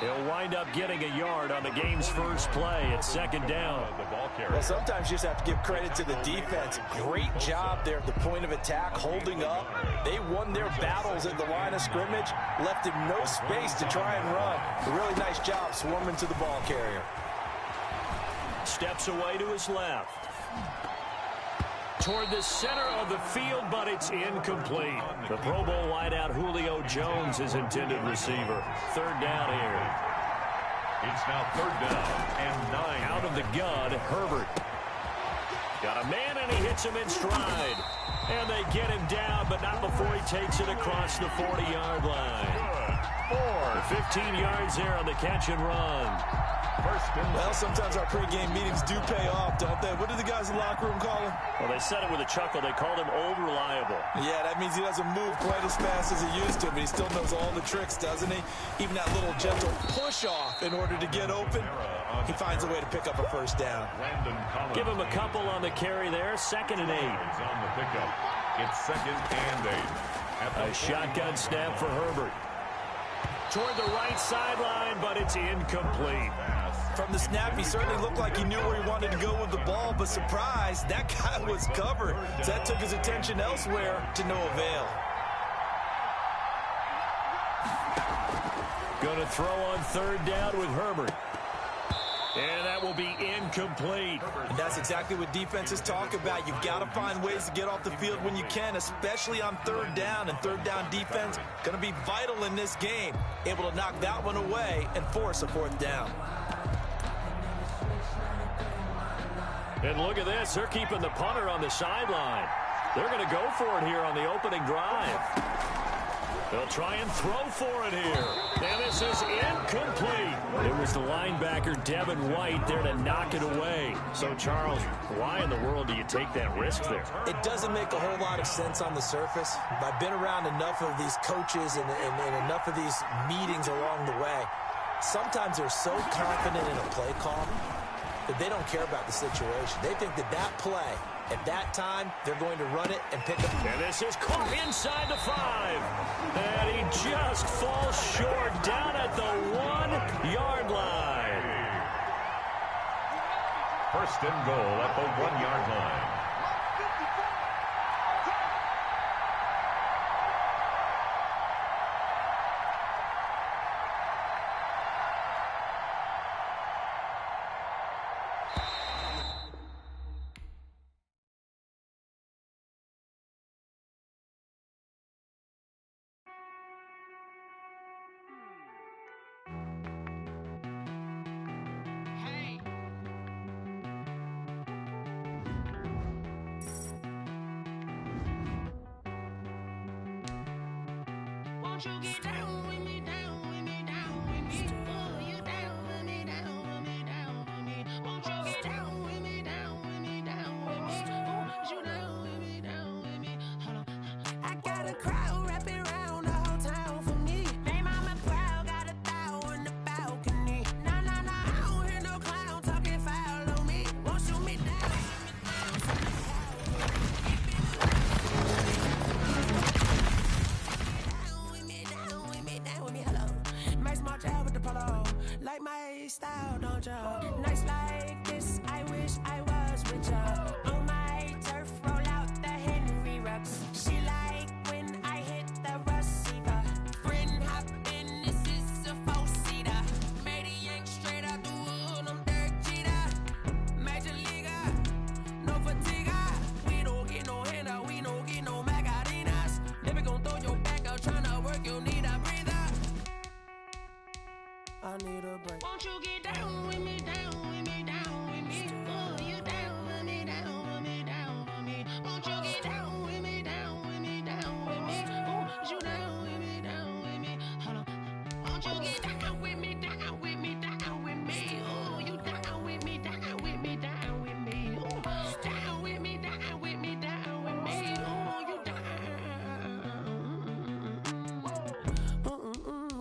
He'll wind up getting a yard on the game's first play. It's second down. Well, sometimes you just have to give credit to the defense. Great job there at the point of attack, holding up. They won their battles at the line of scrimmage, left him no space to try and run. A really nice job swarming to the ball carrier. Steps away to his left. Toward the center of the field, but it's incomplete. The Pro Bowl wideout Julio Jones is intended receiver. Third down here. It's now third down and 9. Out of the gun, Herbert. Got a man, and he hits him in stride. And they get him down, but not before he takes it across the 40-yard line. 15 yards there on the catch and run. Well, sometimes our pregame meetings do pay off, don't they? What do the guys in the locker room call him? Well, they said it with a chuckle. They called him Old Reliable. Yeah, that means he doesn't move quite as fast as he used to, but he still knows all the tricks, doesn't he? Even that little gentle push-off in order to get open, he finds a way to pick up a first down. Give him a couple on the carry there. 2nd and 8. On the pickup. It's 2nd and 8. A shotgun snap for Herbert. Toward the right sideline, but it's incomplete. From the snap, he certainly looked like he knew where he wanted to go with the ball, but surprise, that guy was covered. So that took his attention elsewhere to no avail. Going to throw on third down with Herbert. And that will be incomplete. And that's exactly what defenses talk about. You've got to find ways to get off the field when you can, especially on third down. And third down defense going to be vital in this game. Able to knock that one away and force a fourth down. And look at this. They're keeping the punter on the sideline. They're going to go for it here on the opening drive. They'll try and throw for it here. And this is incomplete. It was the linebacker, Devin White, there to knock it away. So, Charles, why in the world do you take that risk there? It doesn't make a whole lot of sense on the surface. I've been around enough of these coaches and enough of these meetings along the way. Sometimes they're so confident in a play call that they don't care about the situation. They think that that play, at that time, they're going to run it and pick up. And this is caught inside the 5. And he just falls short down at the 1-yard line. First and goal at the 1-yard line. Won't you get down with me, down with me, down with me? Oh, you down with me, down with me, down with me. like my style, don't ya? Nights like this, I wish I was with ya. On my turf, roll out the Henry Rux. She like when I hit the receiver. Friend hop in, this is a four-seater. Made a yank straight out the wood, I'm Derek Jeter. Major leaguer, no fatigue. We don't get no handout, we don't get no Macarinas. Never gon' throw your back out, tryna work, you need a breather. I need a break. Won't you get down with me, down with me, down with me? Oh, you down with me, down with me, down with me. Won't you get down with me, down with me, down with me? Oh, you down with me, down with me? Hold on. Won't you get down with me, down with me, down with me? Oh, you down with me, down with me, down with me? Oh, down with me, down with me, down with me? Oh, you down.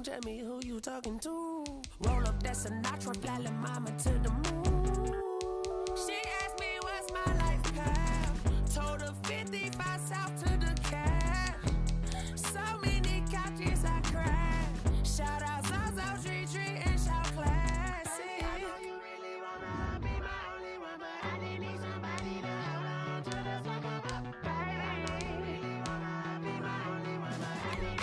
Tell me who you talking to. Roll up that Sinatra, fly la mama to the moon. She asked me what's my life path. Told her 55 south to the cat. So many couches I cried. Shout out Zazo, Tree Tree, and shout classy. I know you really wanna be my only one, but I didn't need somebody to hold on to the sucker up, baby. I know you really wanna be my only one, but I didn't.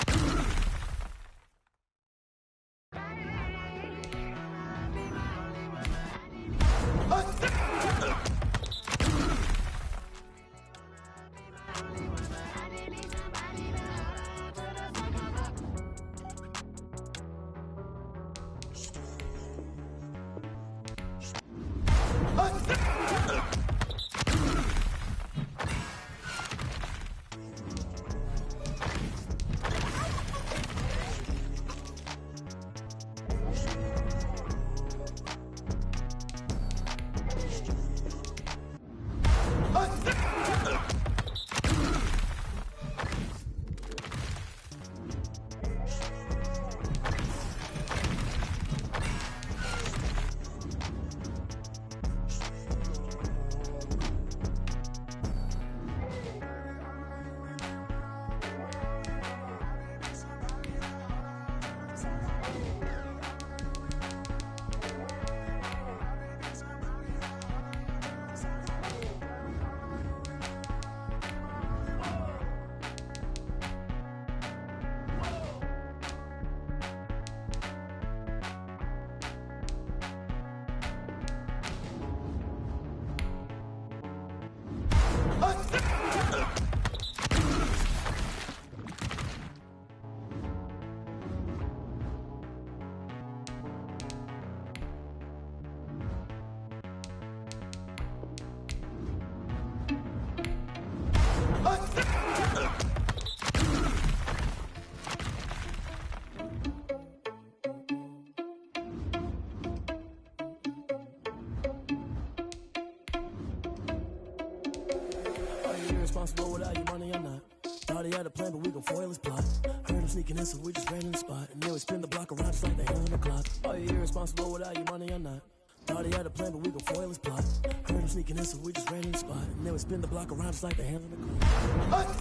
Responsible without your money or not. Thought he had a plan, but we gon' foil his plot. Heard him sneaking in, so we just ran in the spot. And then we spin the block around just like the hand on the clock. Are you irresponsible without your money or not? Thought he had a plan, but we gon' foil his plot. Heard him sneaking in, so we just ran in the spot. And then we spin the block around just like the hand on the clock.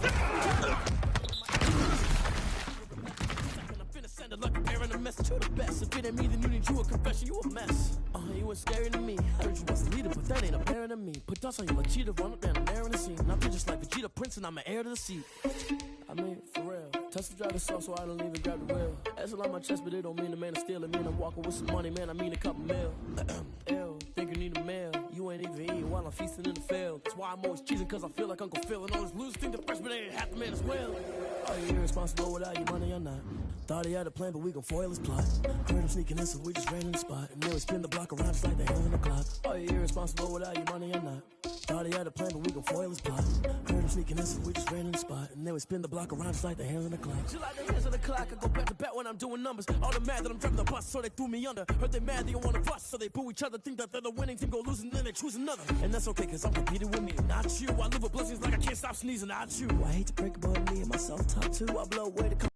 Like a bear in a message, you the best. If it ain't me, then you need you a confession, you a mess. You was scary to me. I heard you was a leader, but that ain't apparent to me. Put dust on you like cheetah, run up down the air in the scene. I'm just like Vegeta Prince, and I'm an heir to the seat. I mean, for real. Tesla driver soft, so I don't even grab the wheel. That's on my chest, but it don't mean the man is stealing. Mean I'm walking with some money, man. I mean a couple mil. Ew, think you need a meal. You ain't even eating while I'm feasting in the field. That's why I'm always cheesing, cause I feel like Uncle Phil. And all this losers think the freshman ain't half the man as well. Are you irresponsible without your money or not? Thought he had a plan, but we gon' foil his plot. Heard him sneaking in, so we just ran in the spot. And then we spin the block around just like the hand on the clock. Are you irresponsible without your money or not? Thought he had a plan, but we gon' foil his plot. Heard him sneaking in, so we just ran in the spot. And then we spin the block around just like the hands on the clock. Just like the hands on the clock, I go back to back when I'm doing numbers. All the mad that I'm driving the bus, so they threw me under. Heard they mad, they don't wanna bust, so they boo each other. Think that they're the winning team, go losing, then they choose another. And that's okay, cause I'm competing with me, not you. I live with blessings like I can't stop sneezing, not you. I hate to break it, but me and myself top two. I blow away the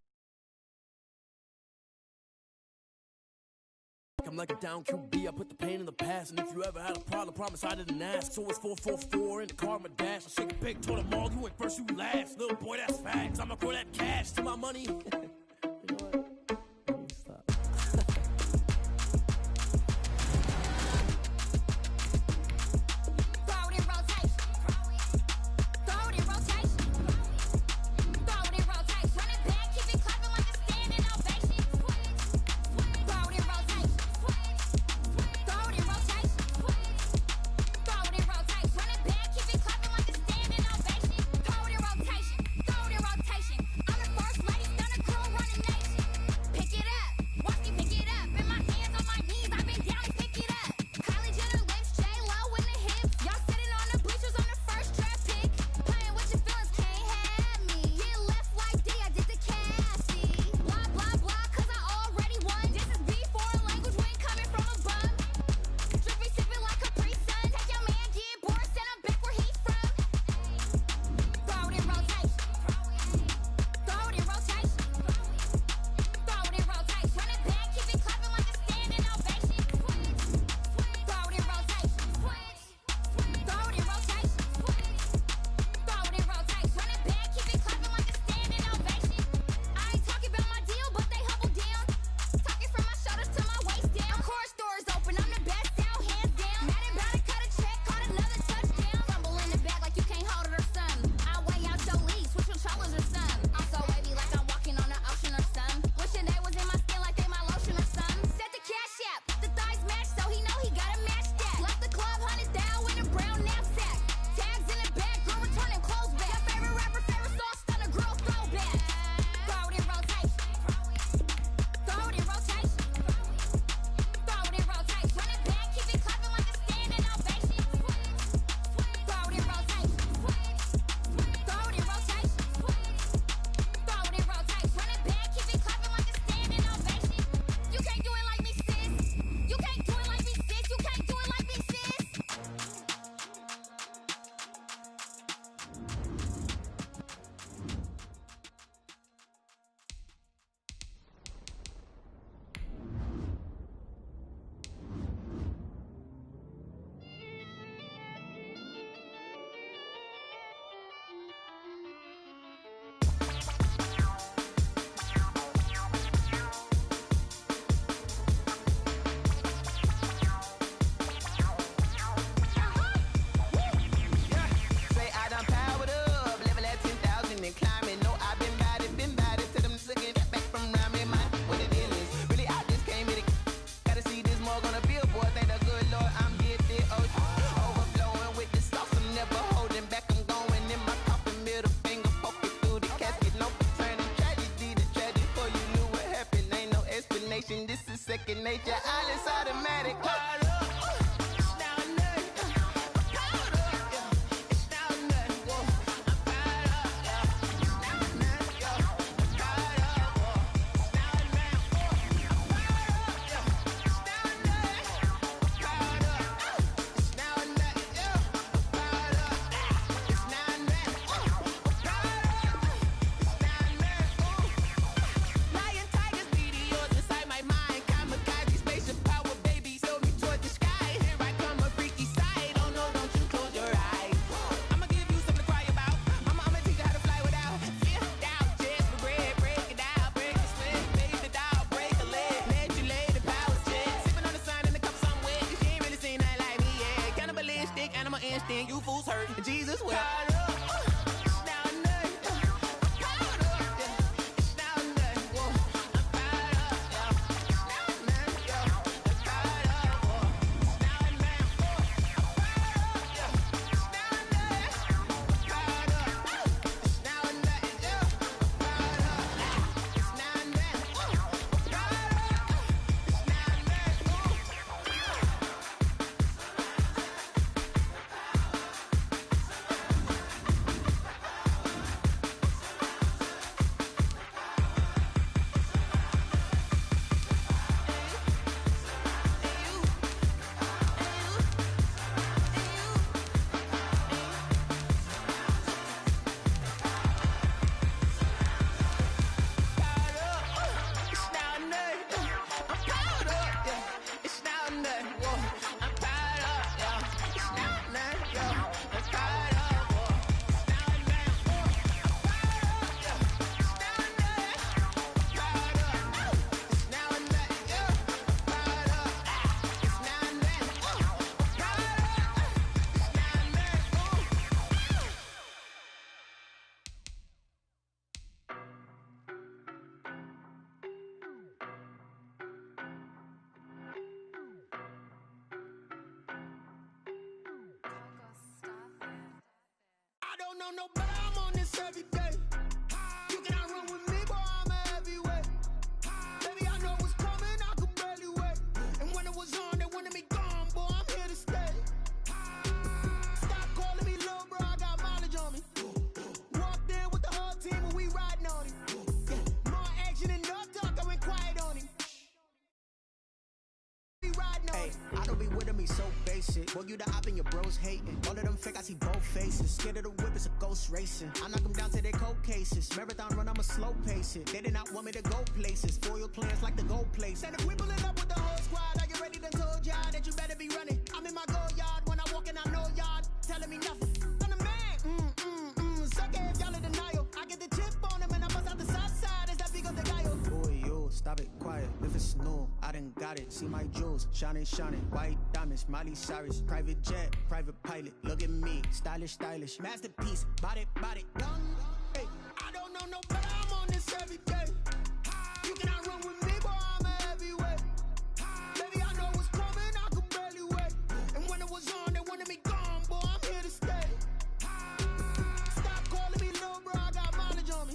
I'm like a down QB, I put the pain in the past. And if you ever had a problem, promise I didn't ask. So it's 444 in the car, my dash. I shake a big, told them all, you went first, you last. Little boy, that's facts. I'ma throw that cash to my money. You know what? Stop. second nature. All is automatic. Caught up. You fools hurt. Jesus will. No, but I'm on this every day. You cannot run with me, boy, I'm a heavyweight. Baby, I know what's coming, I could barely wait. And when it was on, they wanted me gone, boy, I'm here to stay. Stop calling me little bro, I got mileage on me. Walked in with the whole team and we riding on him. More action and no talk, I went quiet on him. We riding on him. I don't be with him, he's so basic. Boy, you the op and your bros hating. All of them fake, I see both faces. Scared of the whip, it's a ghost racing. I knock them down to their cold cases. Marathon run, I'ma slow pace it. They did not want me to go places. Foil plans like the gold place. And if we pulling up with the whole squad, are you ready? Done told y'all that you better be running. I'm in my go yard. When I walk in, I know y'all telling me nothing. I'm the man. Suck it if y'all in denial. I get the chip on them and I bust out the south side. Is that big of the guy? Boy, yo, stop it, quiet. If it's no, I done got it. See my jewels, shining, white diamonds, Miley Cyrus, private jet, private pilot. Look at me, stylish, masterpiece, body, done. Hey, I don't know no better, I'm on this every day. You cannot run with me, boy, I'm a heavyweight. Baby, I know what's coming, I could barely wait. And when it was on, they wanted me gone, boy, I'm here to stay. Stop calling me little bro, I got mileage on me.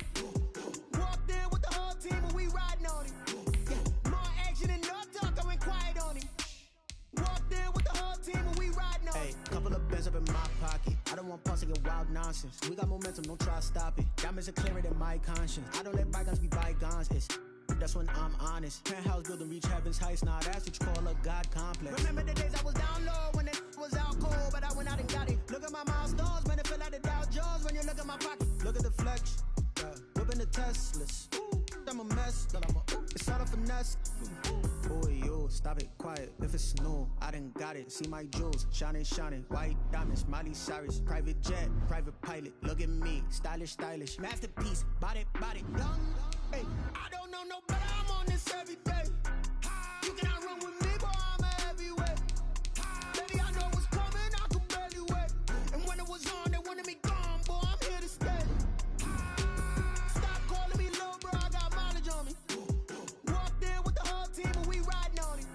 Walked in with the whole team and we riding on him. More action and no talk, I went quiet on him. Walked in with the whole team and we riding on him. Hey, couple of bands up in my pocket. I don't want pulse and wild nonsense. We got momentum, don't try to stop it. Diamonds are clearer than my conscience. I don't let bygones be bygones. That's when I'm honest. Penthouse building reach heaven's heights. Now that's what you call a God complex. Remember the days I was down low when it was out cold, but I went out and got it. Look at my milestones, man, it feel like the Dow Jones when you look at my pocket. Look at the flex, whipping the Teslas. I'm a mess, it's all a finesse. Boy, yo, stop it, quiet. If it's no, I done got it. See my jewels, shining, white diamonds, Miley Cyrus, private jet, private pilot. Look at me, stylish, masterpiece, body, done. Hey, I don't know no better, I'm on this every day. You cannot run with me, boy, I'm a heavyweight. Baby, I know what's coming, I could barely wait. And when it was on, they wanted me gone, boy, I'm here to stay. Stop calling me little bro, I got mileage on me. Walked in with the whole team and we riding on him.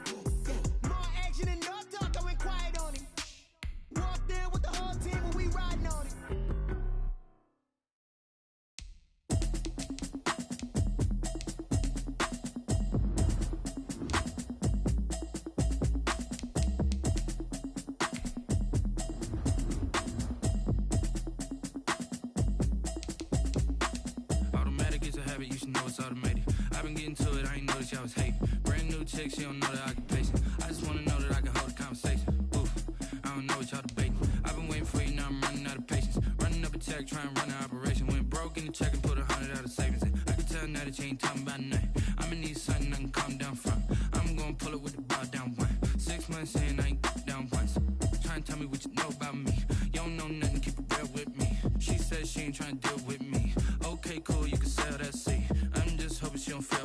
More action and no talk, I went quiet on him. Walked in with the whole team and we riding on him. chick, she don't know that I can pace it. I just wanna know that I can hold a conversation. Oof, I don't know what y'all debating. I've been waiting for you, now I'm running out of patience. Running up a check, trying to run an operation. Went broke in the check and put 100 out of savings in. I can tell now that you ain't talking about nothing. I'ma need something I can calm down from. I'm gonna pull it with the ball down one. 6 months in, I ain't down once. Trying to tell me what you know about me. You don't know nothing, keep it real with me. She says she ain't trying to deal with me. Okay, cool, you can sell that seat. I'm just hoping she don't fail.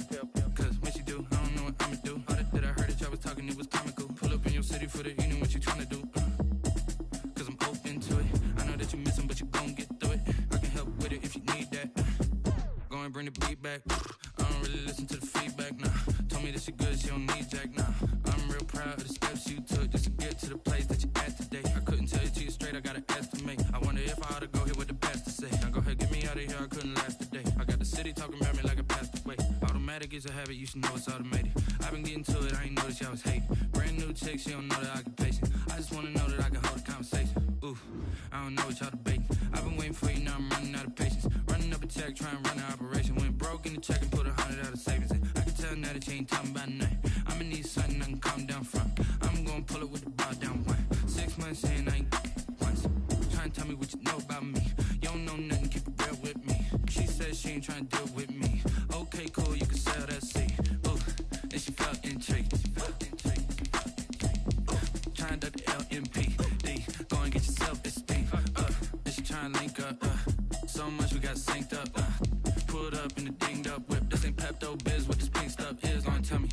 Cause when she do, I don't know what I'ma do. All that I heard that y'all was talking, it was comical. Pull up in your city for the evening, what you tryna do? Cause I'm open to it. I know that you miss him, but you gon' get through it. I can help with it if you need that. Go and bring the beat back. I don't really listen to the feedback, nah. Told me that she good, she don't need jack, nah. I'm real proud of the steps you took just to get to the place that you at today. I couldn't tell you to you straight, I gotta estimate. I wonder if I ought to go here with the best to say. Now go ahead, get me out of here, I couldn't last today. I got the city talking about me like I passed away. Automatic is a habit, you should know it's automated. I've been getting to it, I ain't noticed y'all was hating. Brand new chick, she don't know that I can pace it. I just wanna know that I can hold a conversation. Oof, I don't know what y'all debating. I've been waiting for you, now I'm running out of patience. Running up a check, trying to run an operation. Went broke in the check and put 100 out of savings in. I can tell now that you ain't talking about nothing. I'ma need something I can calm down from. I'm gonna pull it with the ball down one. 6 months in, I ain't once. Trying to tell me what you know about me. You don't know nothing, keep it real with me. She says she ain't trying to deal with me. Okay, cool, you can sell that seat. Ooh, and she felt intrigued. Trying to duck the LMPD. Go and get yourself esteem. And she trying to link up. So much we got synced up. Pulled up in the dinged up whip. This ain't Pepto-Biz, what this pink stuff is. Don't tell me.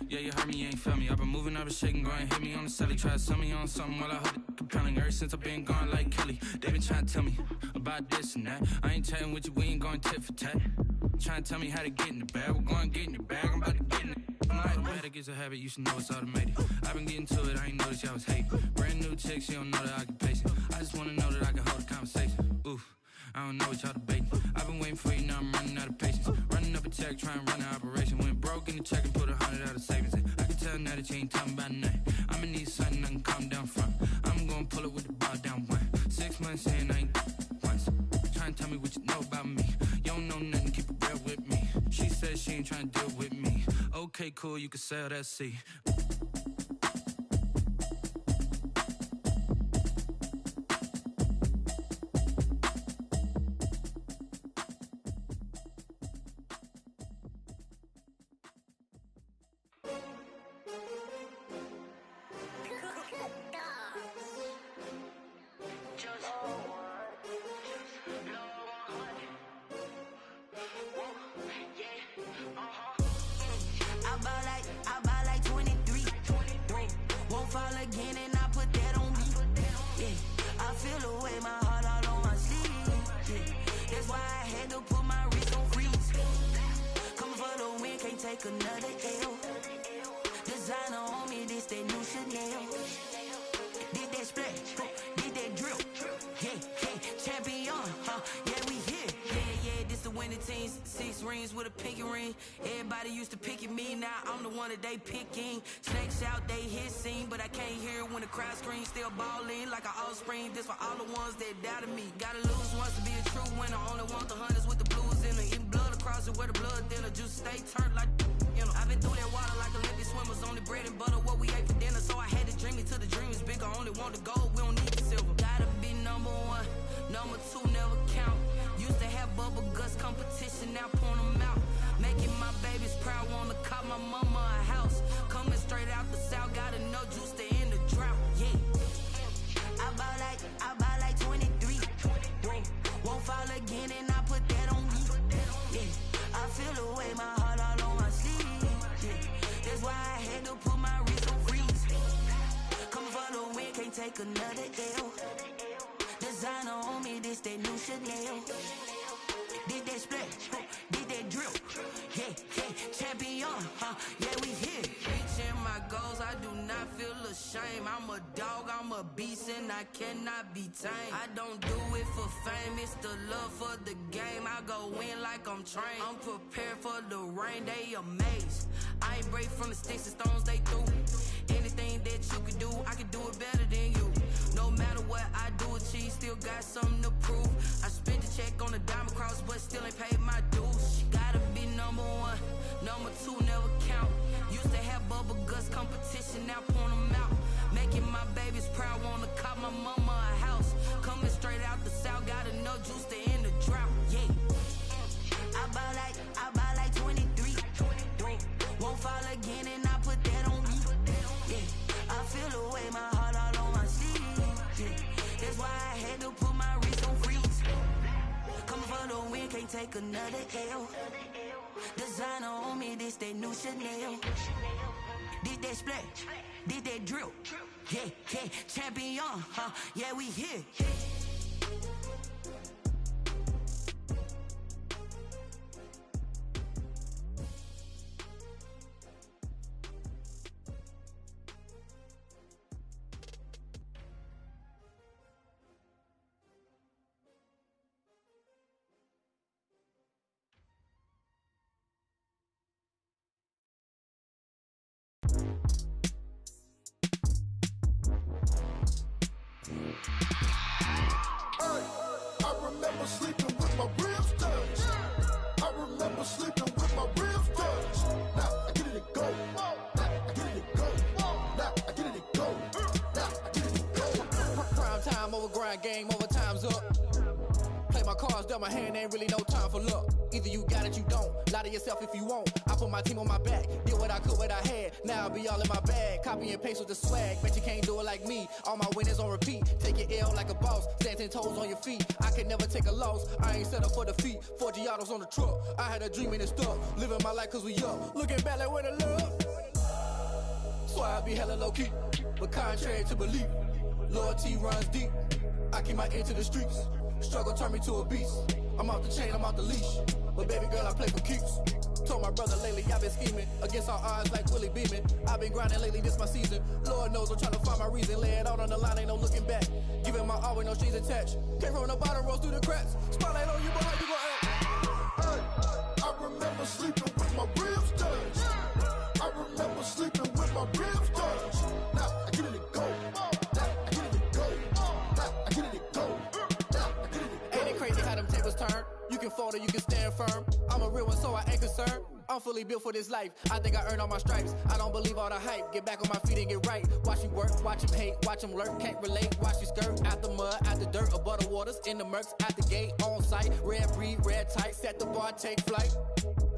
Yeah, you heard me, you ain't felt me. I've been moving, I've been shaking, go and hit me on the celly. Try to sell me on something while I hold it compelling. Ever since I've been gone like Kelly, they been trying to tell me about this and that. I ain't chatting with you, we ain't going tit for tat. Trying to tell me how to get in the bag. We're going to get in the bag, I'm about to get in it. Automatic is a habit, you should know it's automated. I've been getting to it, I ain't noticed y'all was hating. Brand new chick, she don't know that I can pace it. I just wanna know that I can hold a conversation. Oof, I don't know what y'all debating. I've been waiting for you, now I'm running out of patience. Running up a check, trying to run an operation. Went broke in the check and put 100 out of savings in. I can tell now that you ain't talking about nothing. I'ma need something I can calm down from. I'm gonna pull it with the ball down one. 6 months in, I ain't once. Trying to tell me what you know about me. You don't know nothing, keep it real with me. She says she ain't trying to deal with me. Okay, cool, you can sell that seat. They picking snakes out, they hissing, but I can't hear when the crowd screams. Still balling like an offspring. This for all the ones that doubted me. Gotta lose once to be a true winner. Only want the hunters with the blues in it. Eating blood across it where the blood thinner. Juice stay turned like you know. I've been through that water like Olympic swimmers. Only bread and butter what we ate for dinner. So I had to dream it till the dream is bigger. Only want the gold, we don't need the silver. Gotta be number one, number two never count. Used to have bubble guts competition, now point them out. Making my babies proud, wanna call my mama a house. Coming straight out the south, gotta know juice to end the drought. Yeah, I buy like 23. Won't fall again, and I put that on me. Yeah, I feel the way, my heart all on my sleeve. Yeah, that's why I had to put my wrist on freeze. Coming for the win, can't take another L. Designer on me, this that new Chanel. Did that splash, did that drip. Yeah, champion, yeah, we here. Reaching my goals, I do not feel ashamed. I'm a dog, I'm a beast, and I cannot be tamed. I don't do it for fame, it's the love for the game. I go in like I'm trained. I'm prepared for the rain, they amazed. I ain't break from the sticks and stones they threw. Anything that you can do, I can do it better than you. No matter what I do, achieve, still got something to prove. I spent the check on the diamond cross, but still ain't paid my dues. Gotta be number one, number two never count. Used to have bubble guts. and now point them out. Making my babies proud, wanna call my mama a house. Coming straight out the south, got enough juice to end the drought. Yeah. I buy like 23. Won't fall again and I put that on me. Yeah. I feel the way, my heart all on my sleeve. Yeah. That's why I had to put my wrist on freeze. Coming for the win, can't take another L. Designer on me, this that new Chanel. Did that splash, did that drill. Yeah, yeah, champion, huh? Yeah, we here. Game over, time's up. Play my cards dealt my hand, ain't really no time for luck. Either you got it, you don't. Lie to yourself if you won't. I put my team on my back, did what I could, what I had. Now I'll be all in my bag. Copy and paste with the swag. Bet you can't do it like me. All my winners on repeat. Take your L like a boss. Stand 10 toes on your feet. I can never take a loss. I ain't set up for defeat. 4 Giottos on the truck. I had a dream and it stuck. Living my life cause we up. Looking back like where the love. So I be hella low key. But contrary to belief, loyalty runs deep. I keep my ear to the streets. Struggle turned me to a beast. I'm off the chain, I'm off the leash. But baby girl, I play for keeps. Told my brother lately, I've been scheming. Against all odds like Willie Beeman. I've been grinding lately, this my season. Lord knows I'm trying to find my reason. Lay it out on the line, ain't no looking back. Giving my all with no strings attached. Came from the bottom, rose through the cracks. Spotlight on you, boy, how you gon' act? Hey, I remember sleeping with my ribs touched. I remember sleeping with my ribs touched. Now I get it to go. You can fold or you can stand firm. I'm a real one, so I ain't concerned. I'm fully built for this life. I think I earned all my stripes. I don't believe all the hype. Get back on my feet and get right. Watch you work, watch him hate, watch him lurk. Can't relate, watch you skirt. Out the mud, out the dirt, above the waters, in the murks, out the gate, on site. Red breed, red tight, set the bar, take flight.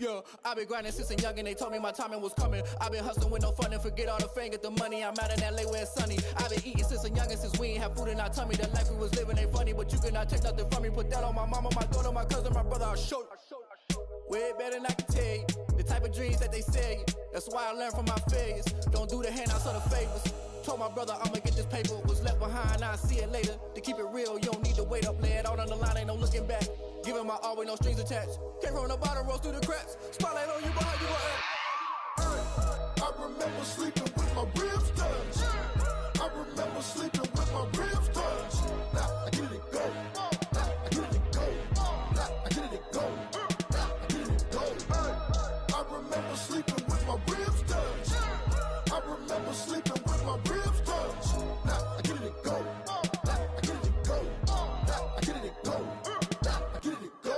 Yeah, I've been grinding since a young and they told me my timing was coming. I've been hustling with no fun and forget all the fame, get the money. I'm out in LA where it's sunny. I've been eating since a young and since we ain't have food in our tummy. The life we was living ain't funny, but you cannot take nothing from me. Put that on my mama, my daughter, my cousin, my brother, I'll show you. Way better than I can tell you. The type of dreams that they sell you. That's why I learned from my failures. Don't do the handouts or the favors. Told my brother I'ma get this paper. Was left behind, I'll see it later. To keep it real, you don't need to wait up. Lay it out on the line, ain't no looking back. Giving my all with no strings attached. Came from the bottom, rose through the cracks. Spotlight on you, boy, how you gon' act? I remember sleeping with my ribs touched. I remember sleeping with my ribs touched. Now I get it to go. Now I get it to go. Now I get it to go. Now I get it to go. I remember sleeping with my ribs touched. I remember sleeping with my ribs touched. Now I get it to go. Now I get it to go. Now I get it to go. Now I get it to go.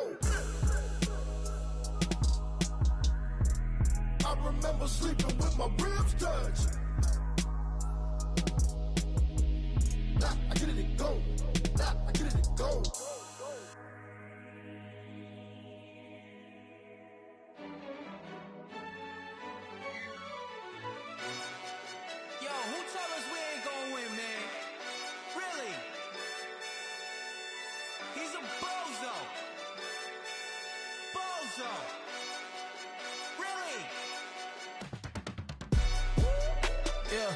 I remember sleeping with my ribs touched. Now I get it to go. Now I get it to go. Yo, who told us we ain't gonna win, man? Really? He's a bozo. Bozo. Really? Yeah,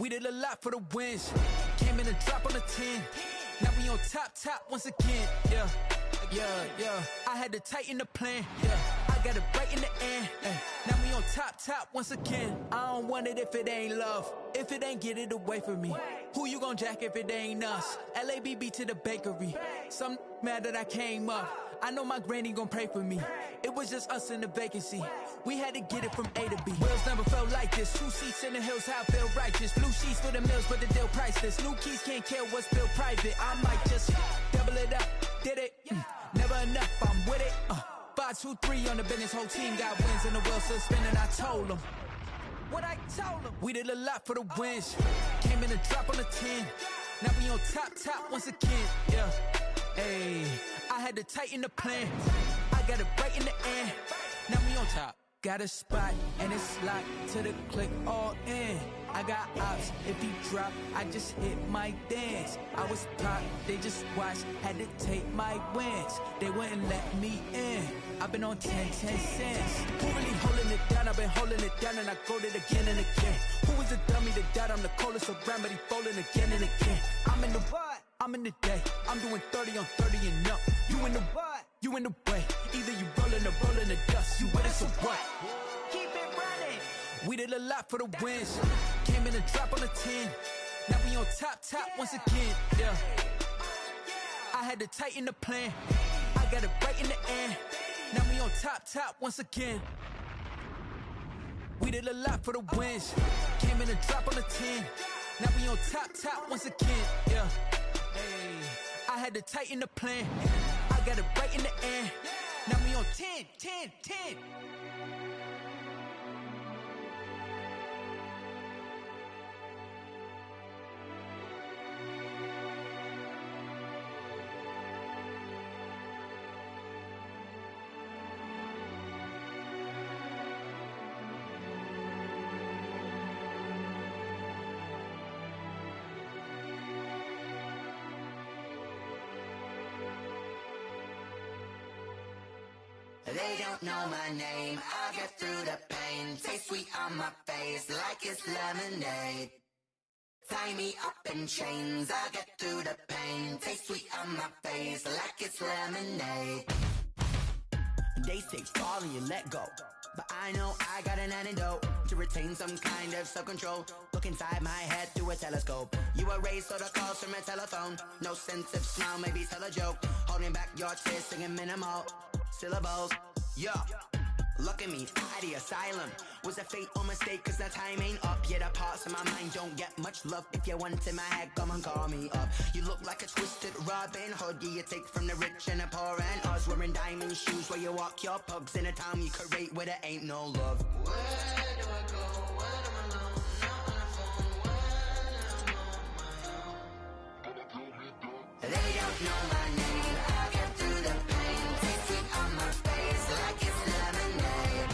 we did a lot for the wins. Came in and drop on the 10. Now we on top once again. Yeah. I had to tighten the plan. Yeah, I got it right in the end. Now we on top once again. I don't want it if it ain't love. If it ain't, get it away from me. Who you gon' jack if it ain't us? LABB to the bakery. Some mad that I came up. I know my granny gon' pray for me. It was just us in the vacancy. We had to get it from A to B. Wheels never felt like this. 2 seats in the hills, how I feel righteous. Blue sheets for the mills, but the deal priceless. New keys can't kill what's built private. I might just double it up. Did it? Never enough, I'm with it. 5, 2, 3 on the business. Whole team got wins and the wheels still spinning. I told them. What I told them. We did a lot for the wins. Came in a drop on the 10. Now we on top once again. Yeah. Hey, I had to tighten the plan. I got it right in the end. Now we on top. Got a spot and it's locked to the click all in. I got ops, if he drop, I just hit my dance. I was pop, they just watched, had to take my wins. They wouldn't let me in. I've been on 10 cents. Who really holding it down? I've been holding it down and I gold it again and again. Who was the dummy that died? I'm the coldest around, but he falling again and again. I'm in the what? I'm in the day. I'm doing 30 on 30 and up. You in the what? You in the way. Either you rolling or rolling the dust. You with us or what? Keep it running. We did a lot for the wins. Came in a drop on the 10. Now we on top once again. Yeah. I had to tighten the plan. I got it right in the end. Now we on top once again. We did a lot for the wins. Came in a drop on the 10. Now we on top once again. Yeah. Hey, I had to tighten the plan. I got it right in the end. Now we on 10. They don't know my name, I get through the pain. Taste sweet on my face like it's lemonade. Tie me up in chains, I get through the pain. Taste sweet on my face like it's lemonade. They say fall and you let go, but I know I got an antidote to retain some kind of self-control. Look inside my head through a telescope. You erase all the calls from a telephone. No sense of smile, maybe tell a joke. Holding back your tears, singing minimal syllables. Yo, look at me, out the asylum. Was a fate or mistake, cause the time ain't up. Yet the parts of my mind don't get much love. If you want in my head, come and call me up. You look like a twisted Robin Hood. Yeah, you take from the rich and the poor and us. Wearing diamond shoes where you walk your pugs in a town you create where there ain't no love. Where do I go when I'm alone? Not on the phone when I'm on my own. They don't know my name, I get through the pain. Taste sweet on my face like it's lemonade.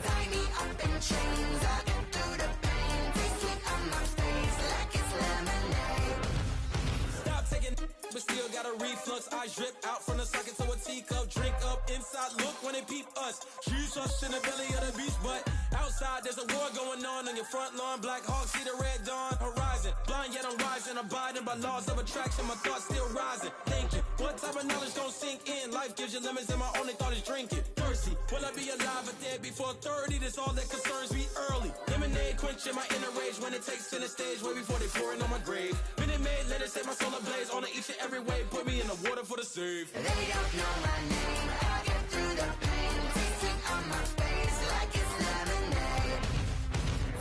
Tie me up in chains, I get through the pain. Taste sweet on my face like it's lemonade. Stop taking, but still got a reflux. Eyes drip out from the socket to a teacup. Drink up inside, look when they peep us. Shoes us in the belly of the beast, but outside there's a war going on your front lawn. Black Hawk, see the red dawn horizon. Blind yet I'm rising, abiding by laws of attraction. My thoughts still rising, thinking what type of knowledge gon' sink in? Life gives you lemons and my only thought is drinking. Thirsty, will I be alive or dead before 30? That's all that concerns me early. Lemonade quenching my inner rage when it takes center stage way before they pouring on my grave. Minute Maid, let it set my soul ablaze on each and every way. Put me in the water for the save. They don't know my name, I get through the pain. Taste sweet on my face like it's lemonade.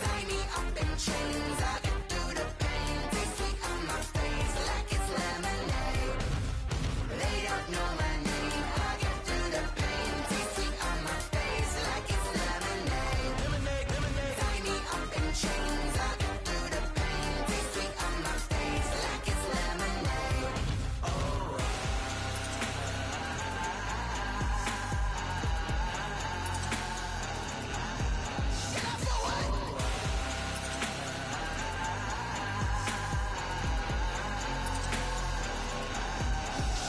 Tie me up in chains, I get through the pain. Taste sweet on my face like it's lemonade. They don't know my name, I get through the pain. Taste sweet on my face like it's lemonade. Lemonade. Tie me up in chains, I get through the pain. Taste sweet on my face like it's lemonade. Oh. Get up for what?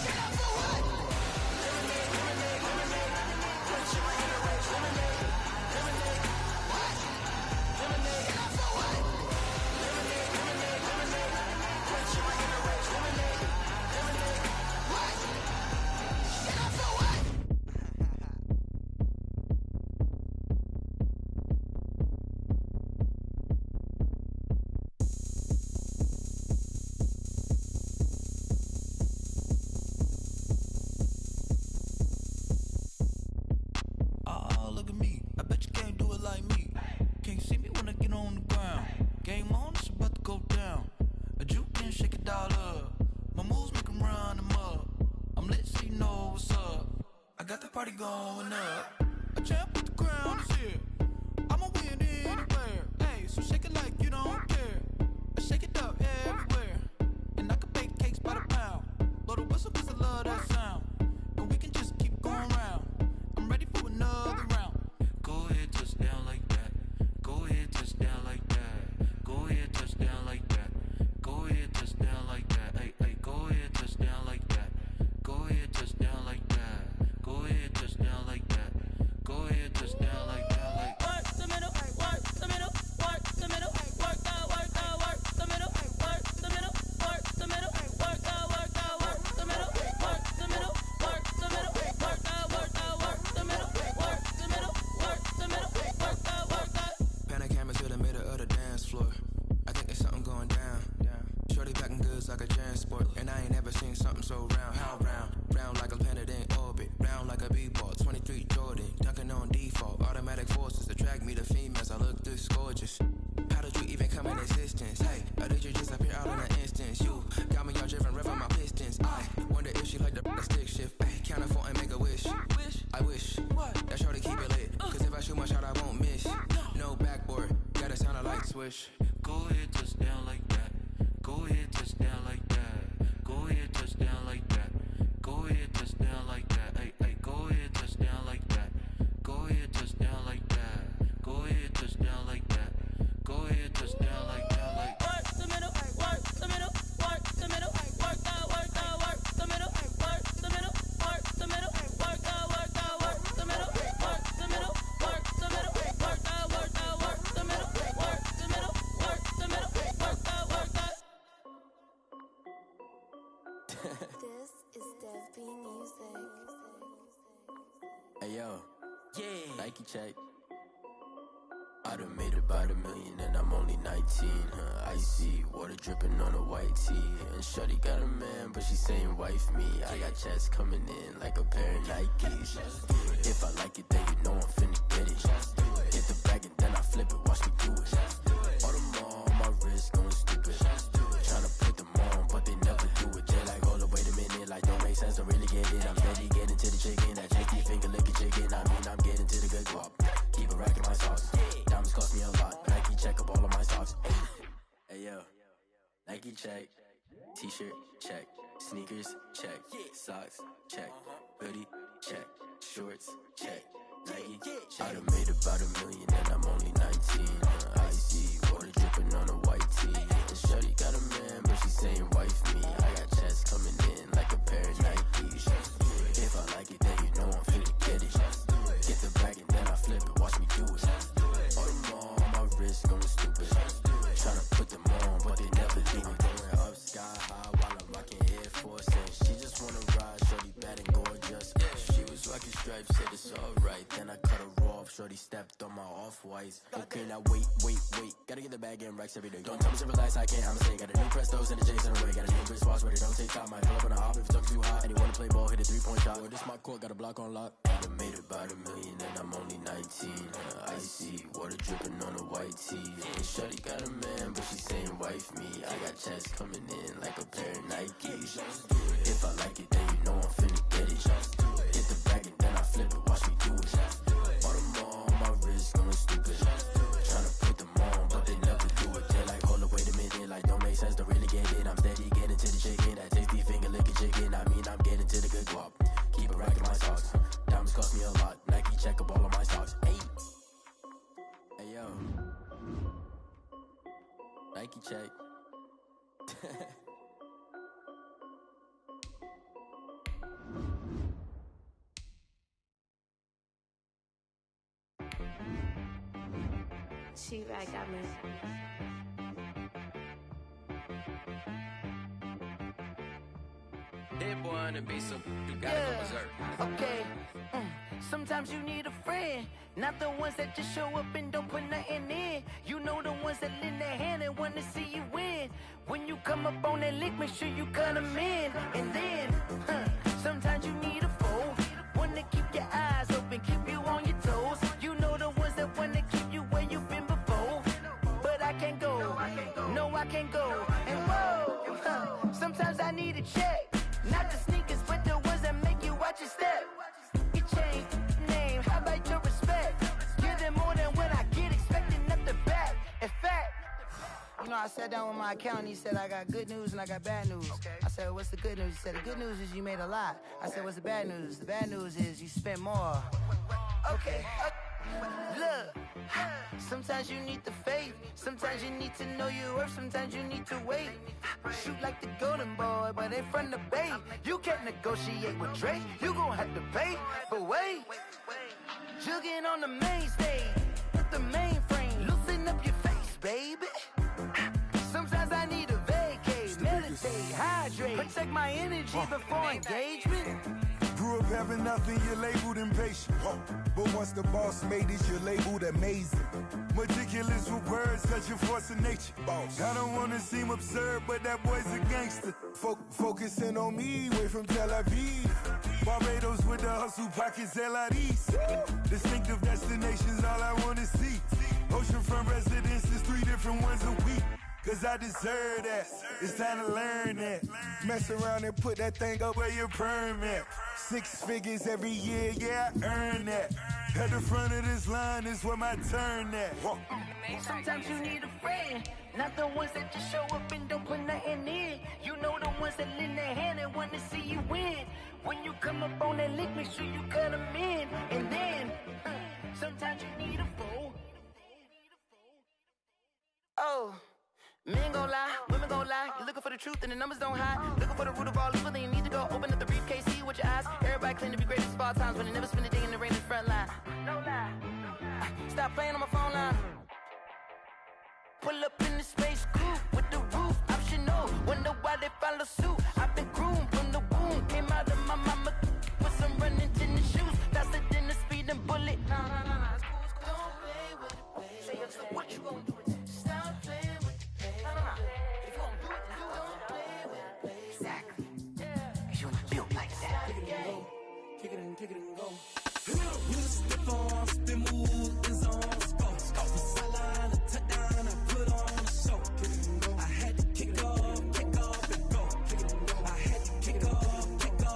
Get up for what? What? Get up for what? What? Get up for what? Oh, look at me. I bet you can't do it like me. Can't see me when I get on the ground. Game on, it's about to go down. A juke and shake it all up. My moves make 'em run them up. I'm lit so you know what's up. I got the party going up. A champ with the crown is here. I'ma win anyway. So shake it like you don't care. Shake it up everywhere. And I can bake cakes by the pound. Blow the whistle cause I love that sound. And we can just keep going round. I'm ready for another round. Go ahead, touch down like that. Go ahead, touch down like that. Go ahead, touch down like that. Go ahead, touch down like that. Hey, hey, go ahead, touch down like that. Go ahead, touch down like that. Go ahead, touch down like that. Go ahead, touch down like that. Like work the middle, work the middle, work the middle, work out, work the middle, work the middle, work the middle, work out, work the middle, work the middle, work the middle, work out, work the middle, work the middle, work the middle, work out. Pan a camera to the middle of the dance floor. I think there's something going down. Shorty packing goods like a transport, and I ain't never seen something so round. How round? Round like a planet in orbit, round like a b-ball. 23 Jordan, dunking on default. Automatic forces attract me to females. I look this gorgeous. How did you even come in existence? Hey, or did you just appear out in an instance? You got me all driven, revving my pistons. I wonder if she like the stick shift. Ay, count a 4 and make a wish. I wish that shorty keep it lit. Cause if I shoot my shot, I won't miss. No backboard, gotta sound a light switch. Go ahead, touch down like that. Go ahead, touch down like that. Go ahead, touch down like that. Go ahead, touch down like that. Hey, hey, go ahead, touch down like that. Go ahead, touch down like that. Go ahead, touch down like that. Go ahead, touch down like that. Like work the middle, work the middle, work the middle, work out, work the middle, work the middle, work the middle, work out, work the middle, work the middle, work the middle, work out, work the middle, work the middle, work the middle, work out, work out. This is Dev B Music. Hey yo, yeah, Nike check. I done made about $1 million and I'm only 19, icy, water dripping on a white tee. And shorty got a man, but she saying wife me. I got checks coming in like a pair of Nikes. If I like it, then you know I'm finna get it. Hit the bag and then I flip it, watch me do it. All them on my wrist going stupid. Tryna put them on, but they never do it. They like, hold up, wait a minute, like don't make sense, don't really get it. I'm steady getting to the chicken, that JT finger licking chicken. I mean, I'm getting to the good guap. Keep a rack in my sauce. Diamonds cost me a lot. Nike check up all of my socks. Hey yo, Nike check. T-shirt check. Sneakers check. Socks check. Hoodie check. Shorts check. Nike check. I done made about $1 million and I'm only 19. Icy, water dripping on a white tee. And shorty got a man, but she saying wife me. I got checks coming in like a pair of Nikes. If I like it, then you know I'm finna get it. Get the bag and then I flip it, watch me do it. All them on my wrist going stupid. Tryna put them on, but they never do it. Going up sky high while I'm rocking Air Force. And she just wanna ride, shorty bad and gorgeous. She was rocking stripes, said it's alright. Then I cut her off, shorty stepped on my off-whites. Okay, now wait. Gotta get the bag and racks every day. Don't tell me to relax, I can't, I'ma say. Got a new Prestos and a Jason away. Got a new wristwatch, but it don't take time. Might pull up on a hop if it's talking too hot. And he wanna play ball, hit a 3-point shot. Well, this my court, got a block on lock. I done made about $1 million and I'm only 19. Icy, water dripping on a white tee. And shorty got a man, but she saying wife me. I got checks coming in like a pair of Nikes. If I like it, then you know I'm finna get it. Hit the bag and then I flip it, watch me do it. All them on my wrist going stupid. Tryna put them on, but they never do it. They're like, hold up, wait a minute, like don't make sense, don't really get it. I'm steady getting to the chicken, that tasty finger licking chicken. I mean, I'm getting to the good guap. Keep a rack in my socks. Diamonds cost me a lot. Nike check up all of my socks. Hey yo, Nike check. She back got me. Hit boy on the beat, so you gotta go berserk. Okay. Sometimes you need a friend, not the ones that just show up and don't put nothing in. You know the ones that lend their hand and wanna see you win. When you come up on that lick, make sure you cut them in. And then, sometimes you need a foe, one to keep your eyes open, keep you on your toes. You know the ones that wanna keep you where you've been before. But I can't go, no I can't go. And whoa, sometimes I need a check. Not the sneakers, but the ones that make you watch your step. You change name, how about your respect? Give them more than what I get, expecting up the back. In fact, You know, I sat down with my accountant. He said, I got good news and I got bad news. Okay. I said, what's the good news? He said, the good news is you made a lot. I said, what's the bad news? The bad news is you spent more. Okay. Look, sometimes you need the faith. Sometimes you need to know your worth. Sometimes you need to wait. Shoot like the golden boy, but they from the bay. You can't negotiate with Drake. You gon' have to pay. But wait, jugging on the main stage with the mainframe. Loosen up your face, baby. Sometimes I need a vacate, meditate, hydrate, protect my energy before engagement. Grew up having nothing, you're labeled impatient. But once the boss made it, you're labeled amazing. Meticulous with words, such a force of nature. I don't wanna seem absurd, but that boy's a gangster. Focusing on me, way from Tel Aviv. Barbados with the hustle pockets, LIDs. Distinctive destinations, all I wanna see. Oceanfront residences, 3 different ones a week. Cause I deserve that, it's time to learn that. Mess around and put that thing up where your permit. 6 figures every year, yeah, I earn that. At the front of this line is where my turn at. Sometimes you need a friend, not the ones that just show up and don't put nothing in. You know the ones that lend their hand and want to see you win. When you come up on that lick, make sure you cut them in. And then, sometimes you need a fool. Oh. Men gon' lie, women gon' lie. You're looking for the truth and the numbers don't hide. Looking for the root of all evil, then you need to go open up the briefcase, see with your eyes. Everybody claim to be greatest of all times, but they never spend a day in the rain in the front line. No lie. Stop playing on my phone line. Pull up in the space coupe with the roof optional. Wonder why they follow suit. I've been groomed from the womb. Came out of my mama with some running tennis shoes. Faster than the speeding bullet. No, it's cool. Don't play with it, baby. So what you gonna do? Stop playing. Kick it and go. You step on, spin move, is on, go. Off the sideline, a touchdown, I put on a show. Kick it and go. I had to kick off and go. Kick it and go. I had to kick off and go.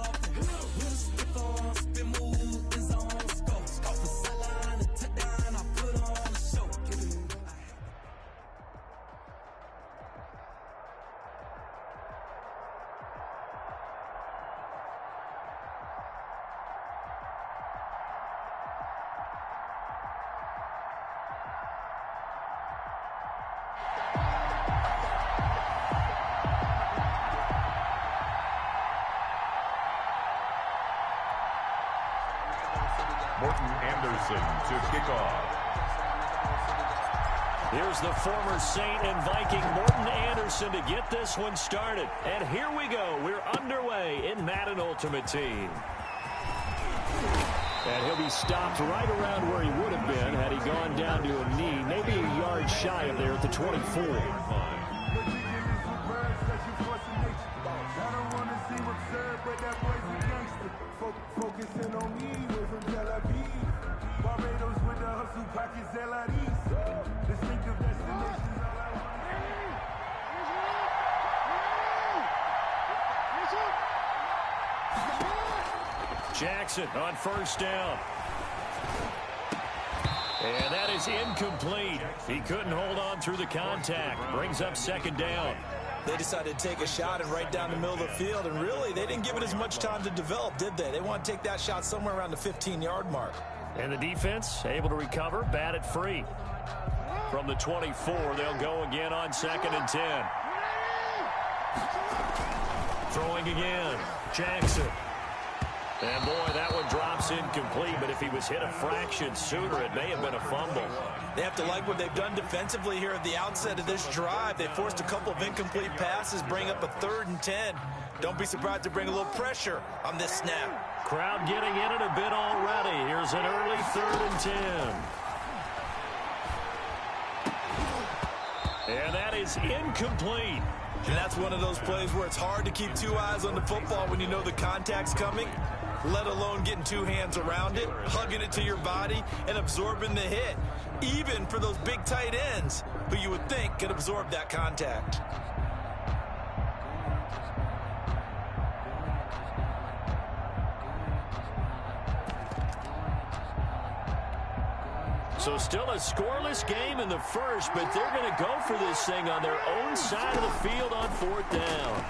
You step on, spin move, is on, go. Off the sideline, a touchdown, I put on a show. Kick it and go. Morton Anderson to kick off. Here's the former Saint and Viking Morton Anderson to get this one started. And here we go. We're underway in Madden Ultimate Team. And he'll be stopped right around where he would have been had he gone down to a knee, maybe a yard shy of there at the 24. Focusing on me, way from Tel Aviv. Barbados with the hustle pockets, LIDs. Distinctive destinations, all I want. Jackson on first down. And that is incomplete. He couldn't hold on through the contact. Brings up second down. They decided to take a shot and right down the middle of the field, and really, they didn't give it as much time to develop, did they? They want to take that shot somewhere around the 15-yard mark. And the defense able to recover, bat it free. From the 24, they'll go again on 2nd and 10. Throwing again, Jackson. And boy, that one drops incomplete, but if he was hit a fraction sooner, it may have been a fumble. They have to like what they've done defensively here at the outset of this drive. They forced a couple of incomplete passes, bring up a 3rd and 10. Don't be surprised to bring a little pressure on this snap. Crowd getting in it a bit already. Here's an early 3rd and 10. And that is incomplete. And that's one of those plays where it's hard to keep 2 eyes on the football when you know the contact's coming, let alone getting 2 hands around it, hugging it to your body, and absorbing the hit, even for those big tight ends who you would think could absorb that contact. So still a scoreless game in the first, but they're going to go for this thing on their own side of the field on 4th down.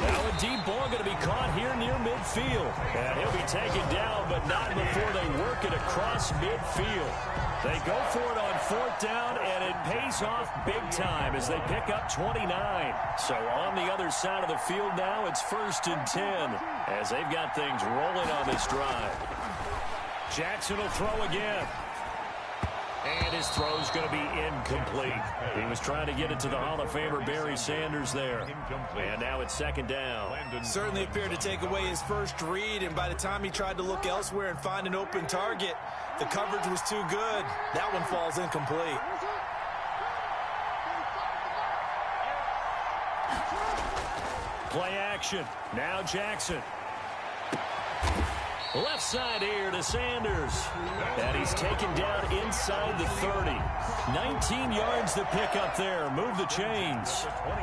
Now a deep ball going to be caught here near midfield. And he'll be taken down, but not before they work it across midfield. They go for it on 4th down, and it pays off big time as they pick up 29. So on the other side of the field now, it's 1st and 10 as they've got things rolling on this drive. Jackson will throw again. And his throw's going to be incomplete. He was trying to get it to the Hall of Famer Barry Sanders there. And now it's 2nd down. Certainly appeared to take away his first read, and by the time he tried to look elsewhere and find an open target, the coverage was too good. That one falls incomplete. Play action. Now Jackson. Left side here to Sanders. And he's taken down inside the 30. 19 yards to pick up there. Move the chains. Well,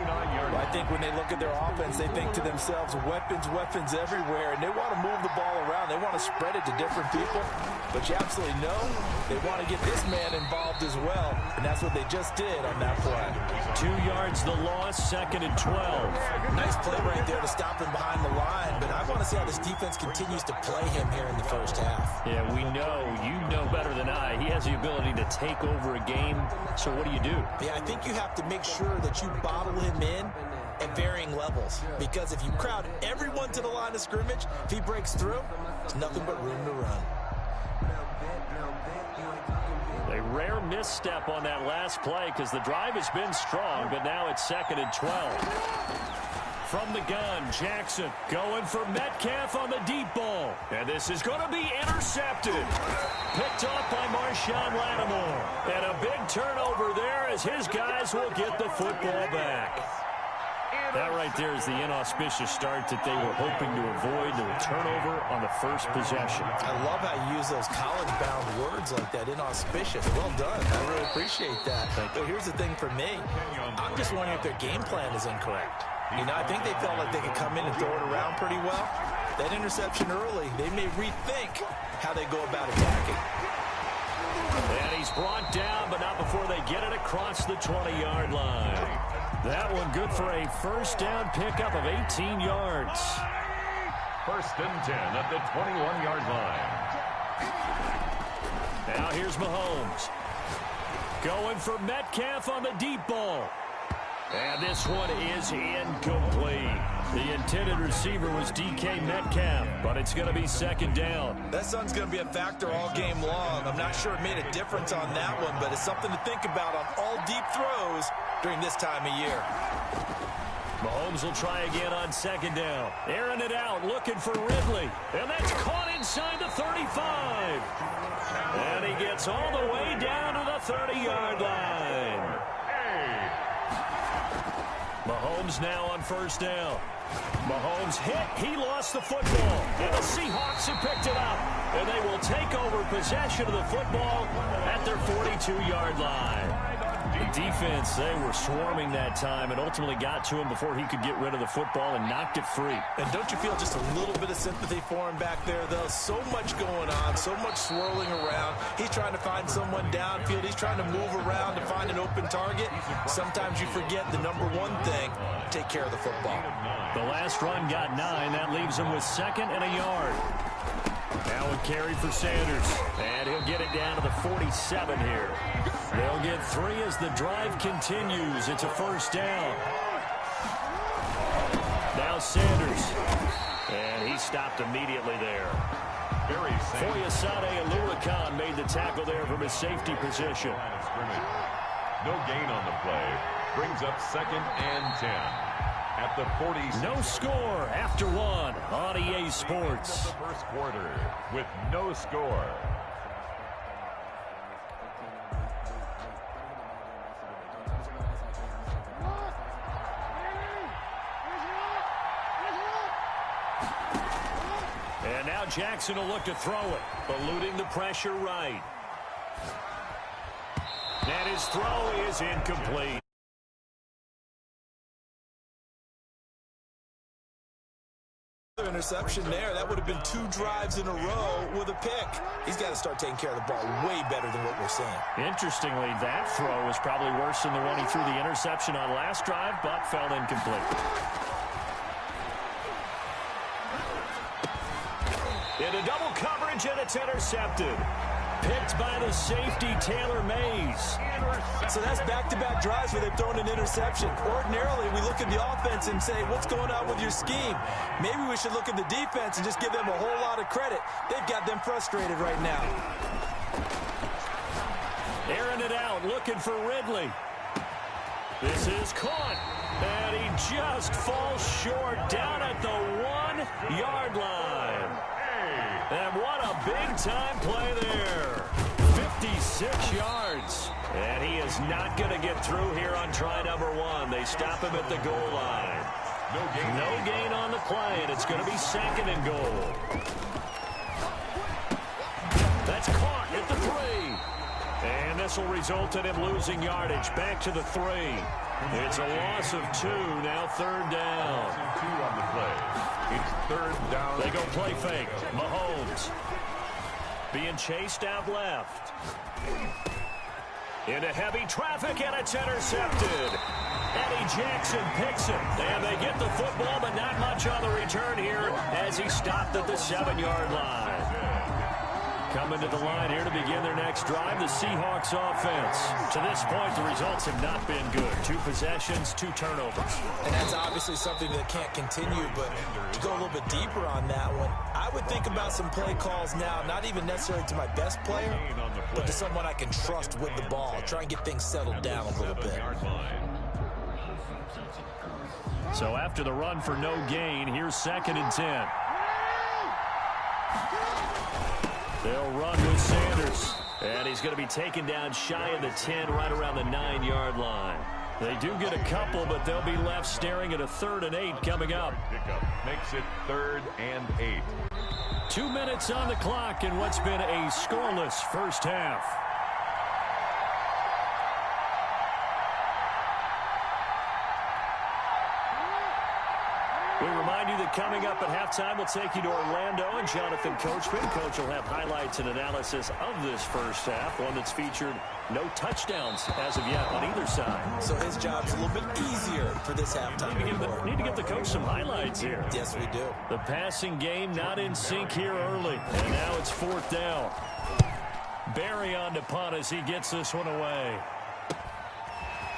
I think when they look at their offense, they think to themselves, weapons, weapons everywhere. And they want to move the ball around. They want to spread it to different people. But you absolutely know they want to get this man involved as well. And that's what they just did on that play. 2 yards the loss, 2nd and 12. Nice play right there to stop him behind the line. But I want to see how this defense continues to play him here in the first half. Yeah, we know. You know better than I. He has the ability to take over a game. So what do you do? Yeah, I think you have to make sure that you bottle him in at varying levels. Because if you crowd everyone to the line of scrimmage, if he breaks through, there's nothing but room to run. A rare misstep on that last play because the drive has been strong, but now it's 2nd and 12. From the gun, Jackson going for Metcalf on the deep ball. And this is going to be intercepted. Picked off by Marshawn Lattimore. And a big turnover there as his guys will get the football back. That right there is the inauspicious start that they were hoping to avoid, the turnover on the first possession. I love how you use those college-bound words like that, inauspicious. Well done. I really appreciate that. But here's the thing for me. I'm just wondering if their game plan is incorrect. You know, I think they felt like they could come in and throw it around pretty well. That interception early, they may rethink how they go about attacking. And he's brought down, but not before they get it across the 20-yard line. That one good for a first down pickup of 18 yards. 1st and 10 at the 21-yard line. Now here's Mahomes. Going for Metcalf on the deep ball. And this one is incomplete. The intended receiver was DK Metcalf, but it's going to be 2nd down. That sun's going to be a factor all game long. I'm not sure it made a difference on that one, but it's something to think about on all deep throws during this time of year. Mahomes will try again on 2nd down. Airing it out, looking for Ridley. And that's caught inside the 35. And he gets all the way down to the 30-yard line. Mahomes now on 1st down. Mahomes hit. He lost the football. And the Seahawks have picked it up. And they will take over possession of the football at their 42-yard line. The defense, they were swarming that time and ultimately got to him before he could get rid of the football and knocked it free. And don't you feel just a little bit of sympathy for him back there, though? So much going on, so much swirling around. He's trying to find someone downfield. He's trying to move around to find an open target. Sometimes you forget the number one thing, take care of the football. The last run got 9. That leaves him with 2nd and a yard. Now a carry for Sanders. And he'll get it down to the 47 here. They'll get 3 as the drive continues. It's a first down. Now Sanders. And he stopped immediately there. Foyesade Aluakan made the tackle there from his safety position. No gain on the play. Brings up 2nd and 10. At the 40. No score after 1 on EA Sports. The first quarter with no score. And now Jackson will look to throw it, eluding the pressure right. And his throw is incomplete. Interception there. That would have been 2 drives in a row with a pick. He's got to start taking care of the ball way better than what we're seeing. Interestingly, that throw was probably worse than the one he threw the interception on last drive, but fell incomplete. Into double coverage, and it's intercepted. Picked by the safety, Taylor Mays. So that's back-to-back drives where they've thrown an interception. Ordinarily, we look at the offense and say, what's going on with your scheme? Maybe we should look at the defense and just give them a whole lot of credit. They've got them frustrated right now. Airing it out, looking for Ridley. This is caught, and he just falls short down at the 1-yard line. And what a big-time play there. 56 yards. And he is not going to get through here on try number 1. They stop him at the goal line. No gain on the play, and it's going to be 2nd and goal. That's caught at the 3. And this will result in him losing yardage. Back to the 3. It's a loss of 2. Now 3rd down. 2 on the play. It's 3rd down. They go play fake. Mahomes being chased out left. Into heavy traffic, and it's intercepted. Eddie Jackson picks it. And they get the football, but not much on the return here as he stopped at the 7-yard line. Coming to the line here to begin their next drive, the Seahawks offense. To this point, the results have not been good. 2 possessions, 2 turnovers. And that's obviously something that can't continue, but to go a little bit deeper on that one, I would think about some play calls now, not even necessarily to my best player, but to someone I can trust with the ball. Try and get things settled down a little bit. So after the run for no gain, here's 2nd and 10. They'll run with Sanders. And he's going to be taken down shy of the 10, right around the 9-yard line. They do get a couple, but they'll be left staring at a 3rd and 8 coming up. Pickup makes it 3rd and 8. 2 minutes on the clock in what's been a scoreless first half. We remind you that coming up at halftime, we'll take you to Orlando and Jonathan Coachman. Coach will have highlights and analysis of this first half, one that's featured no touchdowns as of yet on either side. So his job's a little bit easier for this halftime. Need to give the coach some highlights here. Yes, we do. The passing game not in sync here early, and now it's 4th down. Barry on to punt as he gets this one away.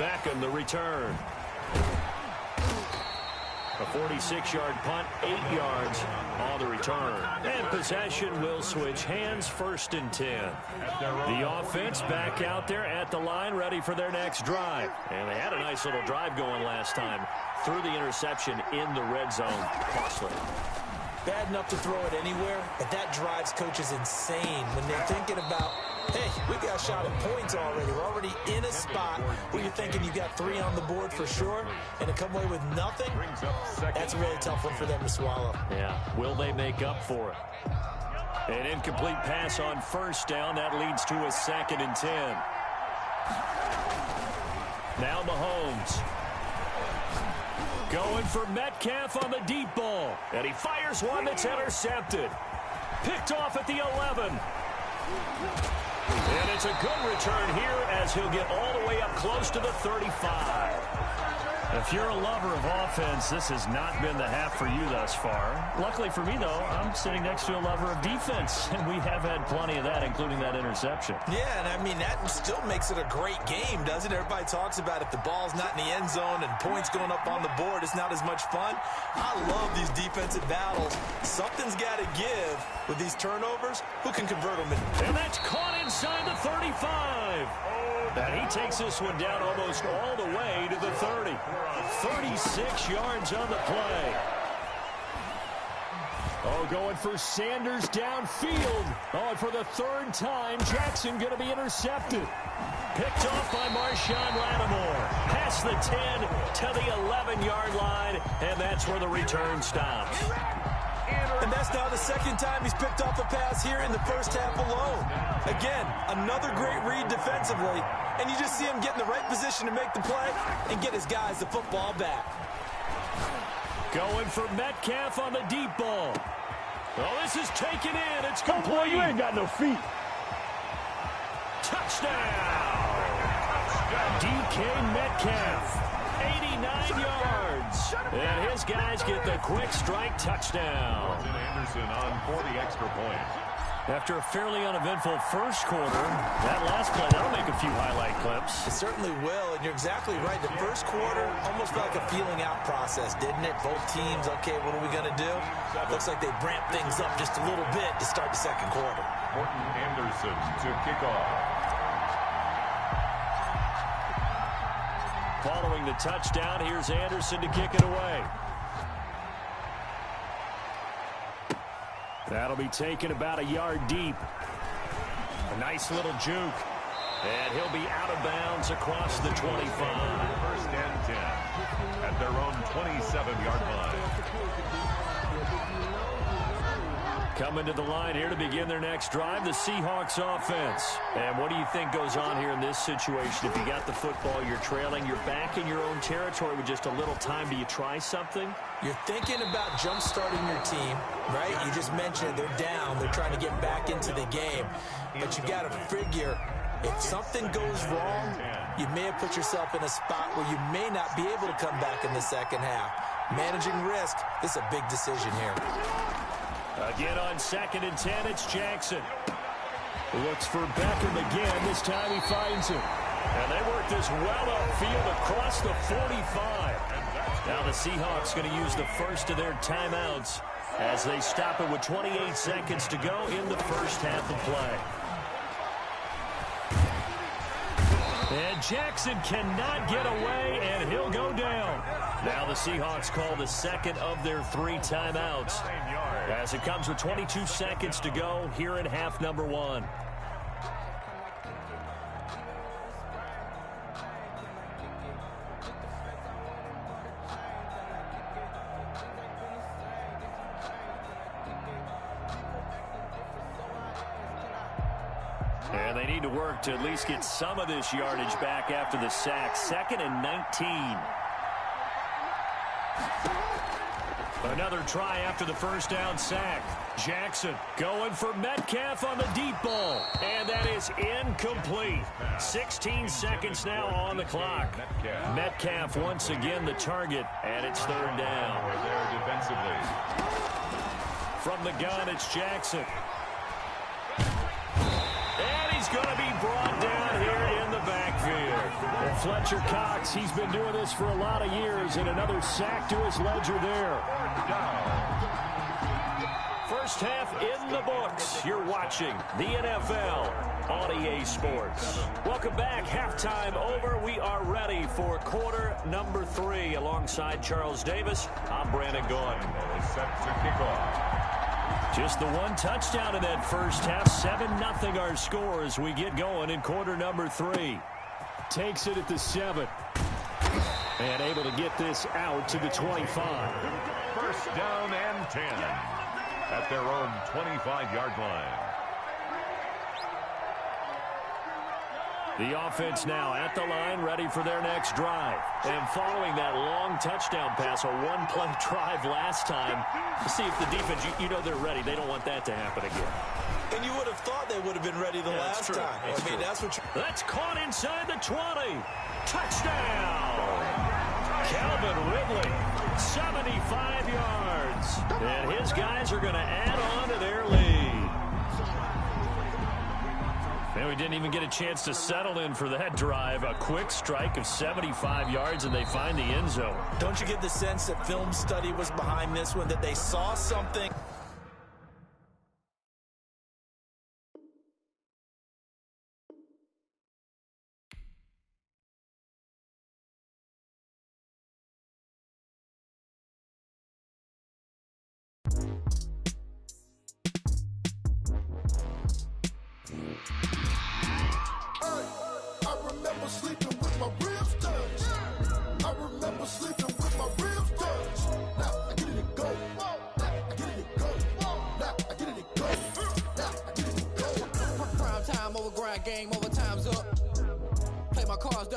Back in the return. A 46-yard punt, 8 yards on the return. And possession will switch hands, 1st and 10. The offense back out there at the line, ready for their next drive. And they had a nice little drive going last time. Threw the interception in the red zone. Costly. Bad enough to throw it anywhere, but that drives coaches insane when they're thinking about, hey, we got a shot at points already. We're already in a spot where you're thinking you got 3 on the board for sure, and to come away with nothing, that's a really tough one for them to swallow. Yeah, will they make up for it? An incomplete pass on 1st down. That leads to a 2nd and 10. Now Mahomes. Going for Metcalf on the deep ball. And he fires one that's intercepted. Picked off at the 11. And it's a good return here as he'll get all the way up close to the 35. If you're a lover of offense, this has not been the half for you thus far. Luckily for me, though, I'm sitting next to a lover of defense, and we have had plenty of that, including that interception. Yeah, and I mean, that still makes it a great game, doesn't it? Everybody talks about if the ball's not in the end zone and points going up on the board, it's not as much fun. I love these defensive battles. Something's got to give with these turnovers. Who can convert them? And that's caught inside the 35. And he takes this one down almost all the way to the 30. 36 yards on the play. Oh, going for Sanders downfield. Oh, and for the 3rd time, Jackson going to be intercepted. Picked off by Marshawn Lattimore. Past the 10 to the 11-yard line, and that's where the return stops. And that's now the 2nd time he's picked off a pass here in the first half alone. Again, another great read defensively, and you just see him get in the right position to make the play and get his guys the football back. Going for Metcalf on the deep ball. Oh, this is taken in. It's complete. Boy, you ain't got no feet. Touchdown. DK Metcalf. 89 yards. And his guys get the quick strike touchdown. Anderson on for the extra point. After a fairly uneventful first quarter, that last play, that'll make a few highlight clips. It certainly will, and you're exactly right. The first quarter almost felt like a feeling out process, didn't it? Both teams, okay, what are we going to do? Looks like they ramped things up just a little bit to start the second quarter. Morton Anderson to kick off. Following the touchdown, here's Anderson to kick it away. That'll be taken about a yard deep. A nice little juke. And he'll be out of bounds across the 25. First and 10 at their own 27-yard line. Coming to the line here to begin their next drive, the Seahawks offense. And what do you think goes on here in this situation? If you got the football, you're trailing, you're back in your own territory with just a little time. Do you try something? You're thinking about jump-starting your team, right? You just mentioned they're down. They're trying to get back into the game. But you got to figure, if something goes wrong, you may have put yourself in a spot where you may not be able to come back in the second half. Managing risk, this is a big decision here. Again on 2nd and 10, it's Jackson. Looks for Beckham again. This time he finds him. And they work this well upfield across the 45. Now the Seahawks going to use the first of their timeouts as they stop it with 28 seconds to go in the first half of play. And Jackson cannot get away, and he'll go down. Now the Seahawks call the second of their 3 timeouts as it comes with 22 seconds to go here in half number 1. And they need to work to at least get some of this yardage back after the sack. 2nd and 19. Another try after the first down sack. Jackson going for Metcalf on the deep ball. And that is incomplete. 16 seconds now on the clock. Metcalf once again the target, and it's 3rd down. We're there defensively. From the gun, it's Jackson. And he's going to be brought down here in the backfield. And Fletcher Cox, he's been doing this for a lot of years, and another sack to his ledger there. First half in the books. You're watching the NFL on EA Sports. Welcome back. Halftime over. We are ready for quarter number 3. Alongside Charles Davis, I'm Brandon Gaughan. Set to kick off. Just the one touchdown in that first half. 7-0 our score as we get going in quarter number 3. Takes it at the 7. And able to get this out to the 25. First down and 10 at their own 25-yard line. The offense now at the line, ready for their next drive. And following that long touchdown pass, a one-play drive last time, see if the defense, you know they're ready. They don't want that to happen again. And you would have thought they would have been ready the last time. That's what That's caught inside the 20. Touchdown! Calvin Ridley, 75 yards. And his guys are going to add on to their lead. And we didn't even get a chance to settle in for that drive. A quick strike of 75 yards, and they find the end zone. Don't you get the sense that film study was behind this one, that they saw something?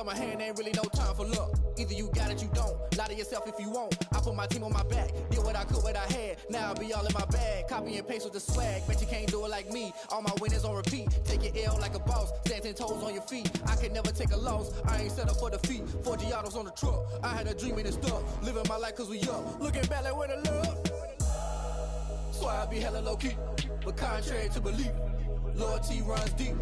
Tell my hand ain't really no time for luck. Either you got it, you don't. Lie to yourself if you won't. I put my team on my back. Did what I could, what I had. Now I'll be all in my bag. Copy and paste with the swag. Bet you can't do it like me. All my winners on repeat. Take your L like a boss. Stand 10 toes on your feet. I can never take a loss. I ain't set up for defeat. 4 Giottos on the truck. I had a dream and it's stuck. Living my life cause we up. Looking back like where the love. So I be hella low key. But contrary to belief, loyalty runs deep.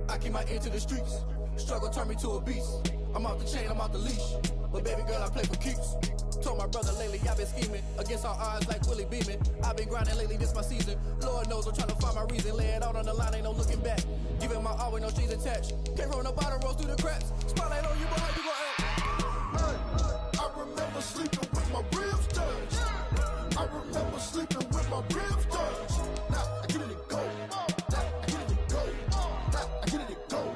I keep my ear to the streets. Struggle turned me to a beast. I'm off the chain, I'm off the leash. But baby girl, I play for keeps. Told my brother lately, I've been scheming. Against all odds like Willie Beeman. I've been grinding lately, this my season. Lord knows I'm trying to find my reason. Lay it out on the line, ain't no looking back. Giving my all with no strings attached. Came from the bottom, rose through the cracks. Spotlight on you, but how you gon' act? I remember sleeping with my ribs touched. I remember sleeping with my ribs touched. Now I get it and go. Now I get it and go. Now I get it and go.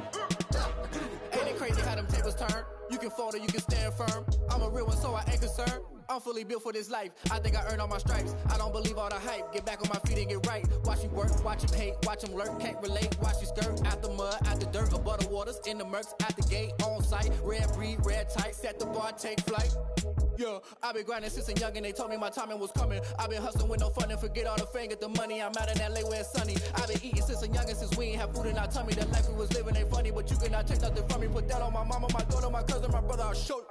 Now I get it and go. Ain't it crazy how them tables turn? You can fold or you can stand firm. I'm a real one, so I ain't concerned. I'm fully built for this life. I think I earned all my stripes. I don't believe all the hype. Get back on my feet and get right. Watch you work, watch him hate, watch him lurk. Can't relate, watch you skirt. Out the mud, out the dirt, above the waters, in the murks, out the gate, on site. Red breed, red tight, set the bar, take flight. Yeah, I been grinding since a youngin', they told me my timing was coming. I been hustling with no fun and forget all the fame, get the money. I'm out in LA where it's sunny. I been eating since a youngin', since we ain't have food in our tummy. The life we was living ain't funny, but you cannot take nothing from me. Put that on my mama, my daughter, my cousin, my brother, I'll show you.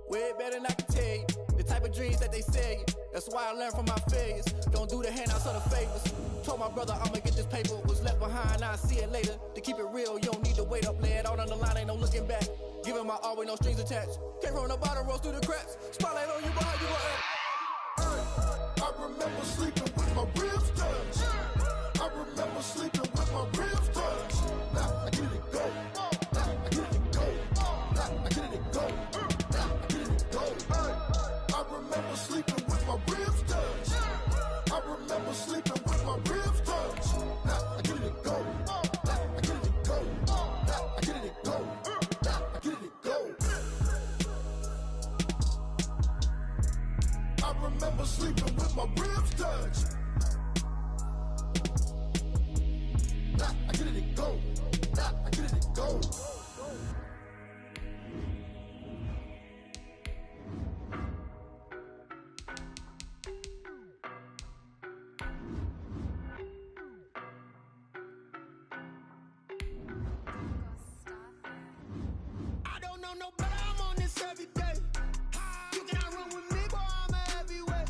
Way better than I can tell you. The type of dreams that they sell you. That's why I learned from my failures. Don't do the handouts or the favors. Told my brother I'ma get this paper. Was left behind, I'll see it later. To keep it real, you don't need to wait up. Lay it out on the line, ain't no looking back. Giving my all with no strings attached. Came from the bottom, rose through the cracks. Spotlight on you, but how you gon' act? I remember sleeping with my ribs touched. I remember sleeping with my ribs touched. Now I get it and go. Now I get it and go. Now I get it and go. Now I get it and go. I remember sleeping with my ribs touched. I remember sleeping with my ribs touched. Now I get it and go. Now I get it and go. Now I get it and go. Now I get it and go. I remember sleeping with my ribs touched. Now I get it and go. Now I get it and go. I don't know no better, I'm on this every day. You cannot run with me, boy, I'm a heavyweight.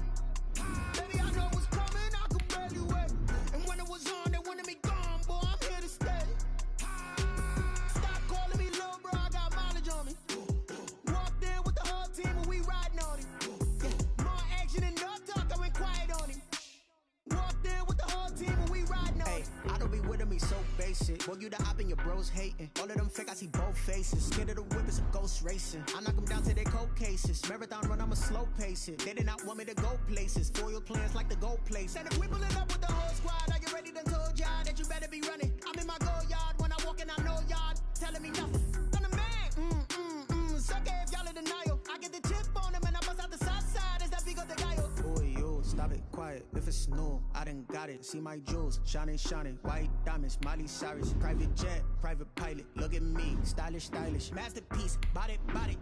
Baby, I know what's coming, I could barely wait. And when it was on, they wanted me gone, boy, I'm here to stay. Stop calling me little bro, I got mileage on me. Walked in with the whole team and we riding on him. Yeah, more action than no talk, I went quiet on him. Walked in with the whole team and we riding on him. I don't be with me so basic. Boy, you the op and your bros hating. All of them fake, I see both faces. Scared of the whip, it's a ghost racing. I knock them down to their cold cases. Marathon run, I'ma slow pace it. They did not want me to go places. Foil plans like the go place. And if we pulling up with the whole squad, are you ready? Done told y'all that you better be running. I'm in my go yard. When I walk in, I know y'all telling me nothing. I'm the man. Suck it if y'all in denial. I get the chip on them and I bust out the south side. Is that Vigo de Gallo? Boy, yo, stop it, quiet. If it's new, I done got it. See my jewels, shining, shining. White diamonds, Miley Cyrus. Private jet, private pilot. Look at me, stylish, stylish. Masterpiece, body, body.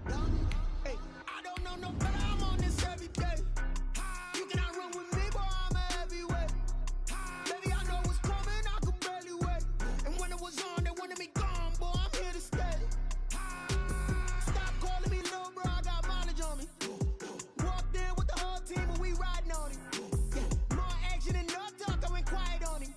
Hey, I don't know no better, I'm on this every day. You cannot run with me, boy, I'm a heavyweight. Baby, I know what's coming, I could barely wait. And when it was on, they wanted me gone, boy, I'm here to stay. Stop calling me little bro, I got mileage on me. Walked in with the whole team and we riding on him. Yeah, more action than no talk, I went quiet on him.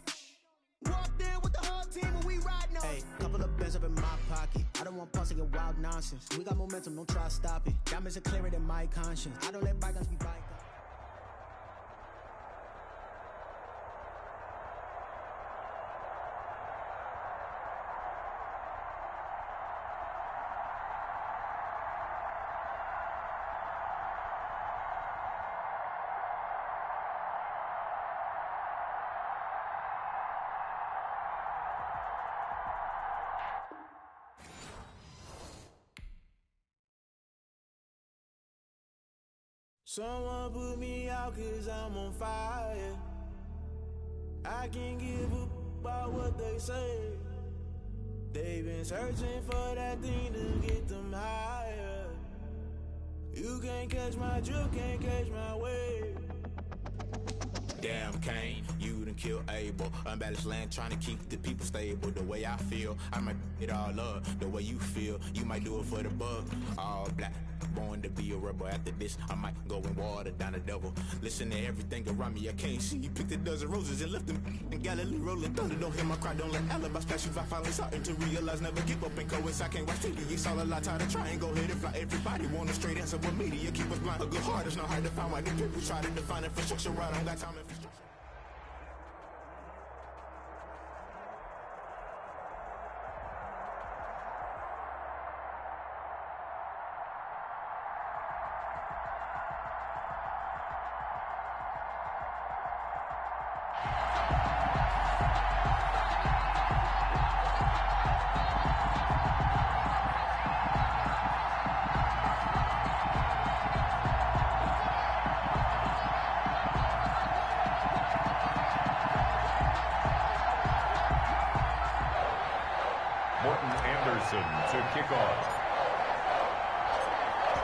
Walked in with the whole team and we riding on him. Hey, couple of bands up in my pocket. I don't want pause to get wild nonsense. We got momentum, don't try to stop it. Diamonds are clearer than my conscience. I don't let bygones be bygones. Someone put me out cause I'm on fire. I can't give up about what they say. They've been searching for that thing to get them higher. You can't catch my drift, can't catch my wave. Damn, Kane, you done killed Abel. Unbalanced land, trying to keep the people stable. The way I feel, I might it all up. The way you feel, you might do it for the buck. All black, born to be a rebel. After this, I might go and water down the devil. Listen to everything around me, I can't see. Picked a dozen roses and left them in Galilee rolling thunder. Don't hear my cry, don't let alibis flash. If I finally starting to realize, never give up and coincide. I can't watch TV, it's all a lot. Tired of trying, go ahead and fly. Everybody want a straight answer, but media keep us blind. A good heart is not hard to find. Why the people try to define infrastructure right? I don't got time infrastructure. To kick off.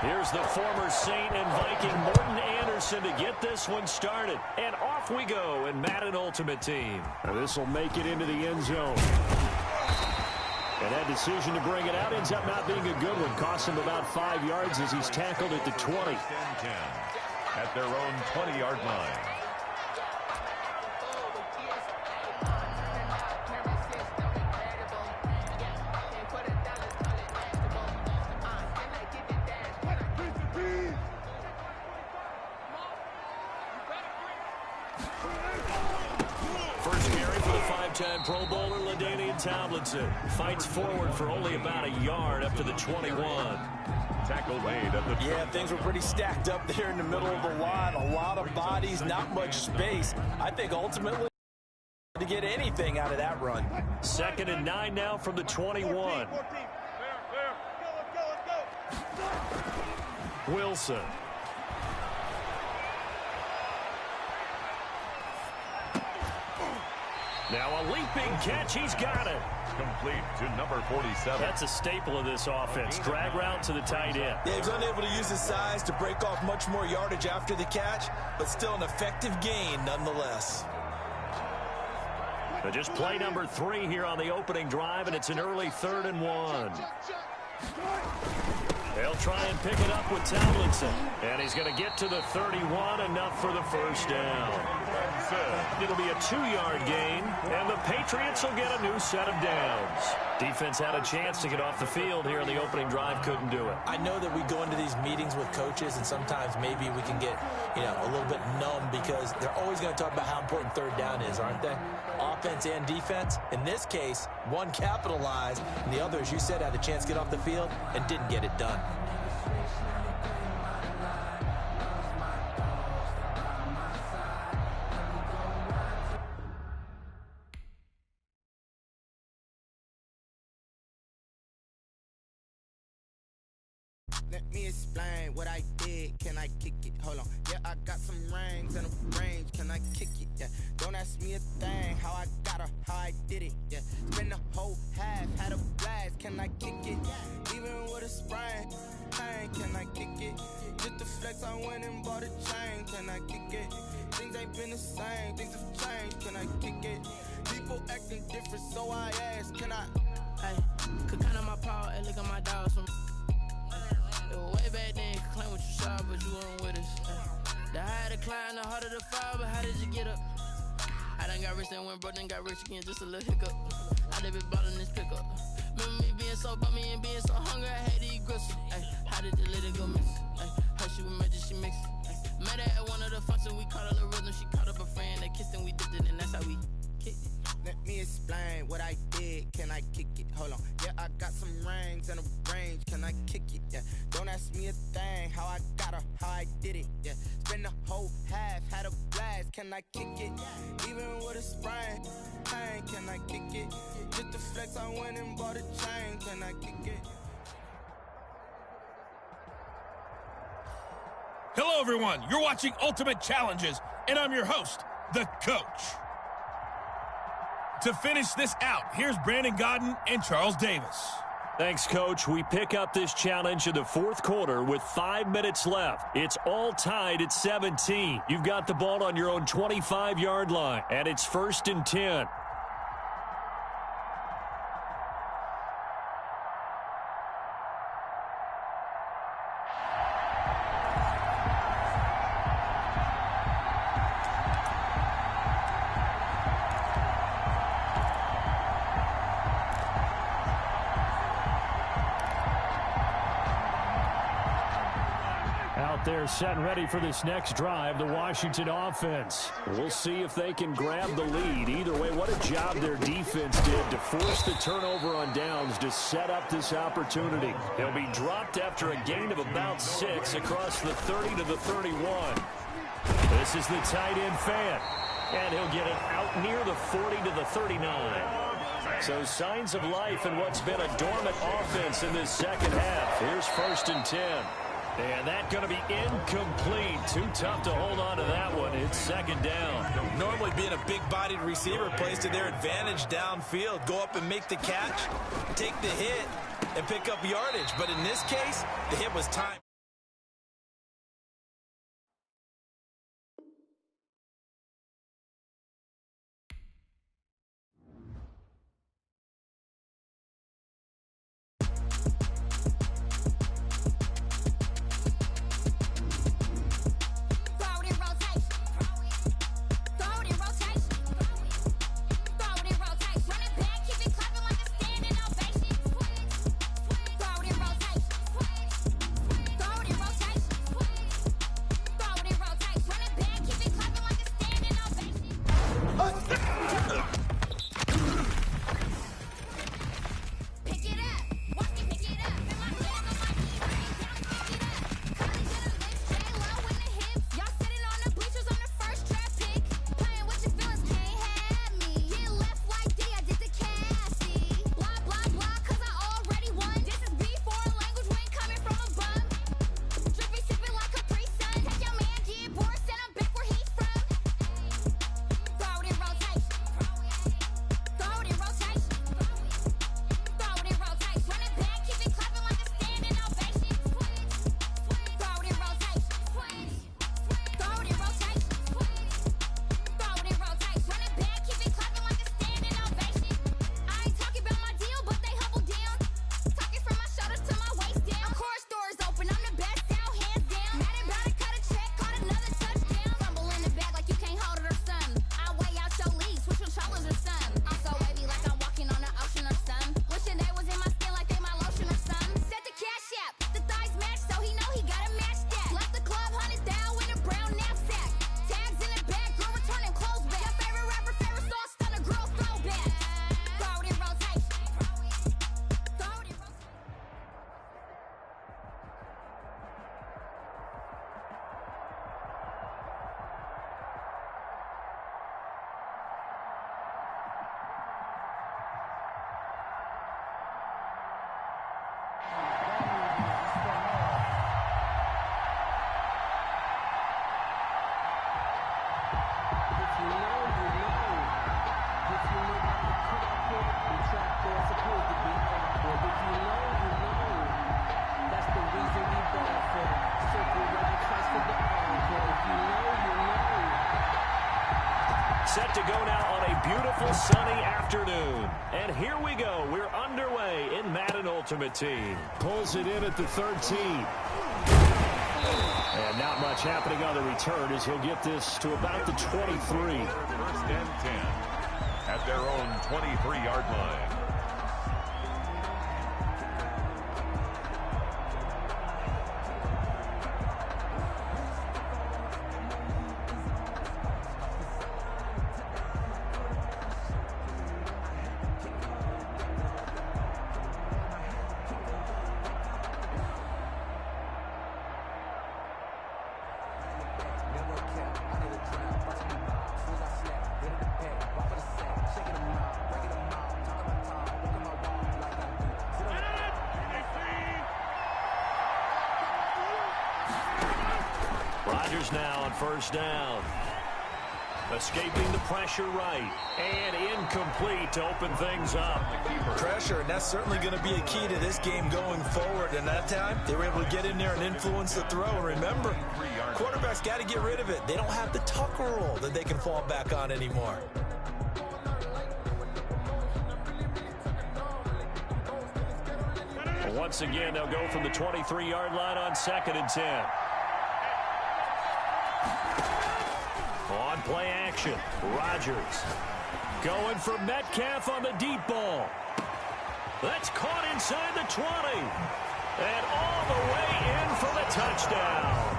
Here's the former Saint and Viking Morton Anderson to get this one started. And off we go in Madden Ultimate Team. This will make it into the end zone. And that decision to bring it out ends up not being a good one. Cost him about 5 yards as he's tackled at the 20. 10 at their own 20-yard line. Pro Bowler LaDainian Tomlinson fights forward for only about a yard up to the 21. Tackle made at the 20. Yeah, things were pretty stacked up there in the middle of the line. A lot of bodies, not much space. I think ultimately to get anything out of that run. 2nd and 9 now from the 21. Wilson. Now a leaping catch. He's got it. Complete to number 47. That's a staple of this offense. Drag route to the tight end. Yeah, he was unable to use his size to break off much more yardage after the catch, but still an effective gain nonetheless. But just play number 3 here on the opening drive, and it's an early 3rd and 1. They'll try and pick it up with Tomlinson. And he's going to get to the 31, enough for the first down. It'll be a 2-yard gain, and the Patriots will get a new set of downs. Defense had a chance to get off the field here on the opening drive, couldn't do it. I know that we go into these meetings with coaches, and sometimes maybe we can get, a little bit numb because they're always going to talk about how important 3rd down is, aren't they? Offense and defense. In this case, one capitalized, and the other, as you said, had a chance to get off the field and didn't get it done. Let me explain what I did. Can I kick it? Hold on. Yeah, I got some rings and a range. Can I kick it? Yeah. Don't ask me a thing. How I got her, how I did it. Yeah. Spend the whole half, had a blast. Can I kick it? Even with a sprain. Hey, can I kick it? Just the flex, I went and bought a chain. Can I kick it? Things ain't been the same. Things have changed. Can I kick it? People acting different, so I ask. Can I? Hey, could count on my power and look at my dogs from. Way back then, you could claim what you saw, but you weren't with us. The higher the climb, the harder the fall, but how did you get up? I done got rich and went broke, then got rich again, just a little hiccup. I done been ballin' this pickup. Remember me being so bummy and being so hungry, I had to eat gristle. Ay, how did the little go miss? Ay, her she was magic, she mixed. Met her at one of the functions, we caught a little rhythm, she caught up a friend, they kissed and we dipped it, and that's how we kicked it. Let me explain what I did. Can I kick it? Hold on. Yeah, I got some rings and a range. Can I kick it? Yeah. Don't ask me a thing. How I got her, how I did it. Yeah. Spend the whole half, had a blast. Can I kick it? Even with a sprain. Hey, can I kick it? Just the flex, I went and bought a chain. Can I kick it? Hello, everyone. You're watching Ultimate Challenges, and I'm your host, The Coach. To finish this out, here's Brandon Godden and Charles Davis. Thanks, Coach. We pick up this challenge in the fourth quarter with 5 minutes left. It's all tied at 17. You've got the ball on your own 25-yard line, and it's 1st and 10. They're set and ready for this next drive, the Washington offense. We'll see if they can grab the lead. Either way, what a job their defense did to force the turnover on downs to set up this opportunity. They'll be dropped after a gain of about 6 across the 30 to the 31. This is the tight end fan, and he'll get it out near the 40 to the 39. So signs of life in what's been a dormant offense in this second half. Here's 1st and 10. And that's going to be incomplete. Too tough to hold on to that one. It's 2nd down. Normally being a big-bodied receiver plays to their advantage downfield. Go up and make the catch, take the hit, and pick up yardage. But in this case, the hit was timed. Set to go now on a beautiful sunny afternoon. And here we go. We're underway in Madden Ultimate Team. Pulls it in at the 13. And not much happening on the return as he'll get this to about the 23. 1st and 10 at their own 23-yard line. Rodgers now on 1st down. Escaping the pressure right. And incomplete to open things up. Pressure, and that's certainly going to be a key to this game going forward. And that time, they were able to get in there and influence the throw. And remember, quarterbacks got to get rid of it. They don't have the Tucker rule that they can fall back on anymore. Once again, they'll go from the 23-yard line on 2nd and 10. On play action, Rodgers going for Metcalf on the deep ball. That's caught inside the 20. And all the way in for the touchdown.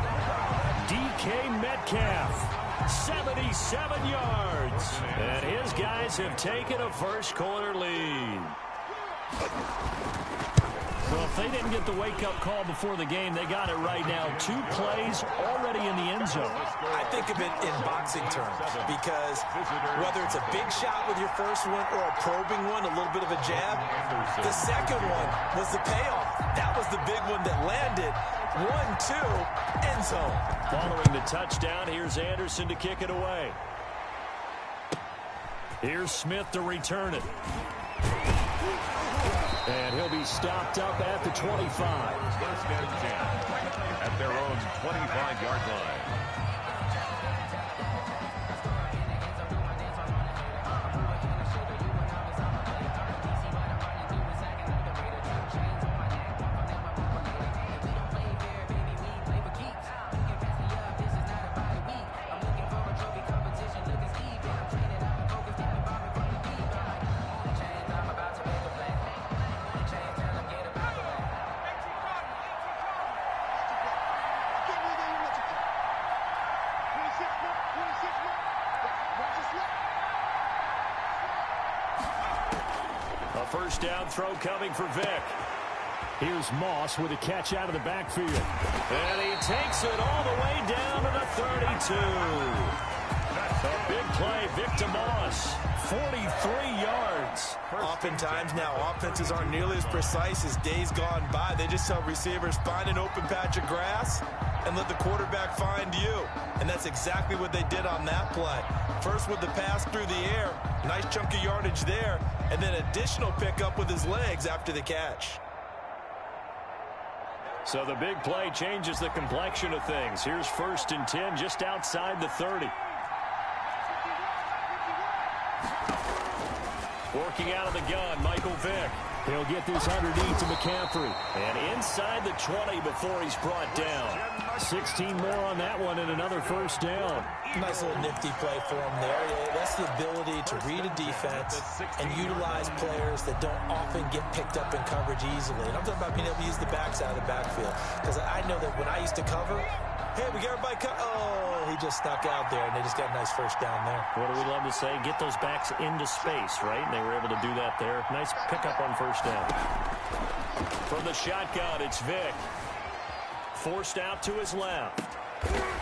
DK Metcalf, 77 yards. And his guys have taken a first-quarter lead. Well, if they didn't get the wake-up call before the game, they got it right now. 2 plays already in the end zone. I think of it in boxing terms because whether it's a big shot with your first one or a probing one, a little bit of a jab, the second one was the payoff. That was the big one that landed. 1-2, end zone. Following the touchdown, here's Anderson to kick it away. Here's Smith to return it. And he'll be stopped up at the 25. First and 10 at their own 25-yard line. First down throw coming for Vick. Here's Moss with a catch out of the backfield. And he takes it all the way down to the 32. A big play, Vick to Moss. 43 yards. Oftentimes now, offenses aren't nearly as precise as days gone by. They just tell receivers, find an open patch of grass and let the quarterback find you. And that's exactly what they did on that play. First with the pass through the air, nice chunk of yardage there, and then additional pickup with his legs after the catch. So the big play changes the complexion of things. Here's 1st and 10 just outside the 30. Working out of the gun, Michael Vick. He'll get this underneath to McCaffrey. And inside the 20 before he's brought down. 16 more on that one and another first down. Nice little nifty play for him there. That's the ability to read a defense and utilize players that don't often get picked up in coverage easily. And I'm talking about being able to use the backs out of the backfield. Because I know that when I used to cover, hey, we got everybody cut. Oh, he just snuck out there, and they just got a nice first down there. What do we love to say? Get those backs into space, right? And they were able to do that there. Nice pickup on first down. From the shotgun, it's Vick. Forced out to his left.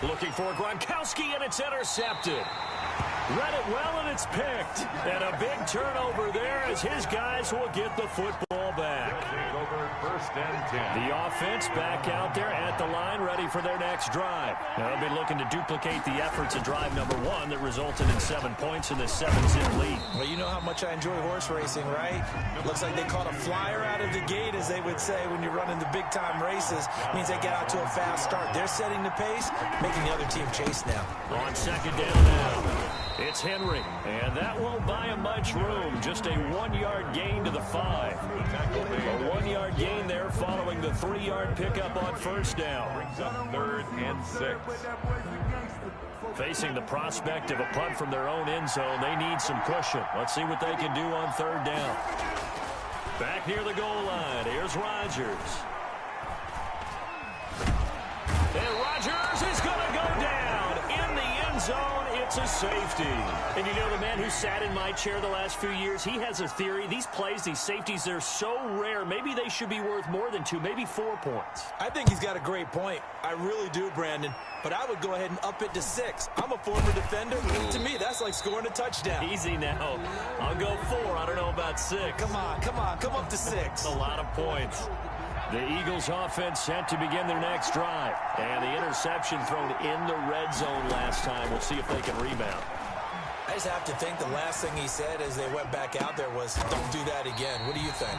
Looking for Gronkowski, and it's intercepted. Read it well, and it's picked. And a big turnover there as his guys will get the football back. First and 10. The offense back out there at the line, ready for their next drive. Now, they'll be looking to duplicate the efforts of drive number 1 that resulted in 7 points in this 7-zip lead. Well, you know how much I enjoy horse racing, right? Looks like they caught a flyer out of the gate, as they would say when you're running the big-time races. Means they get out to a fast start. They're setting the pace, making the other team chase now. On 2nd down now, it's Henry, and that won't buy him much room. Just a 1-yard gain to the 5. A 1-yard gain there following the 3-yard pickup on first down. Brings up 3rd and 6. Facing the prospect of a punt from their own end zone, they need some cushion. Let's see what they can do on 3rd down. Back near the goal line, here's Rodgers. And Rodgers is going to go down in the end zone. It's a safety. And you know, the man who sat in my chair the last few years, he has a theory. These plays, these safeties, they're so rare. Maybe they should be worth more than 2, maybe 4 points. I think he's got a great point. I really do, Brandon. But I would go ahead and up it to 6. I'm a former defender. To me, that's like scoring a touchdown. Easy now. I'll go 4. I don't know about 6. Come on. Come up to 6. A lot of points. The Eagles offense set to begin their next drive. And the interception thrown in the red zone last time. We'll see if they can rebound. I just have to think the last thing he said as they went back out there was, don't do that again. What do you think?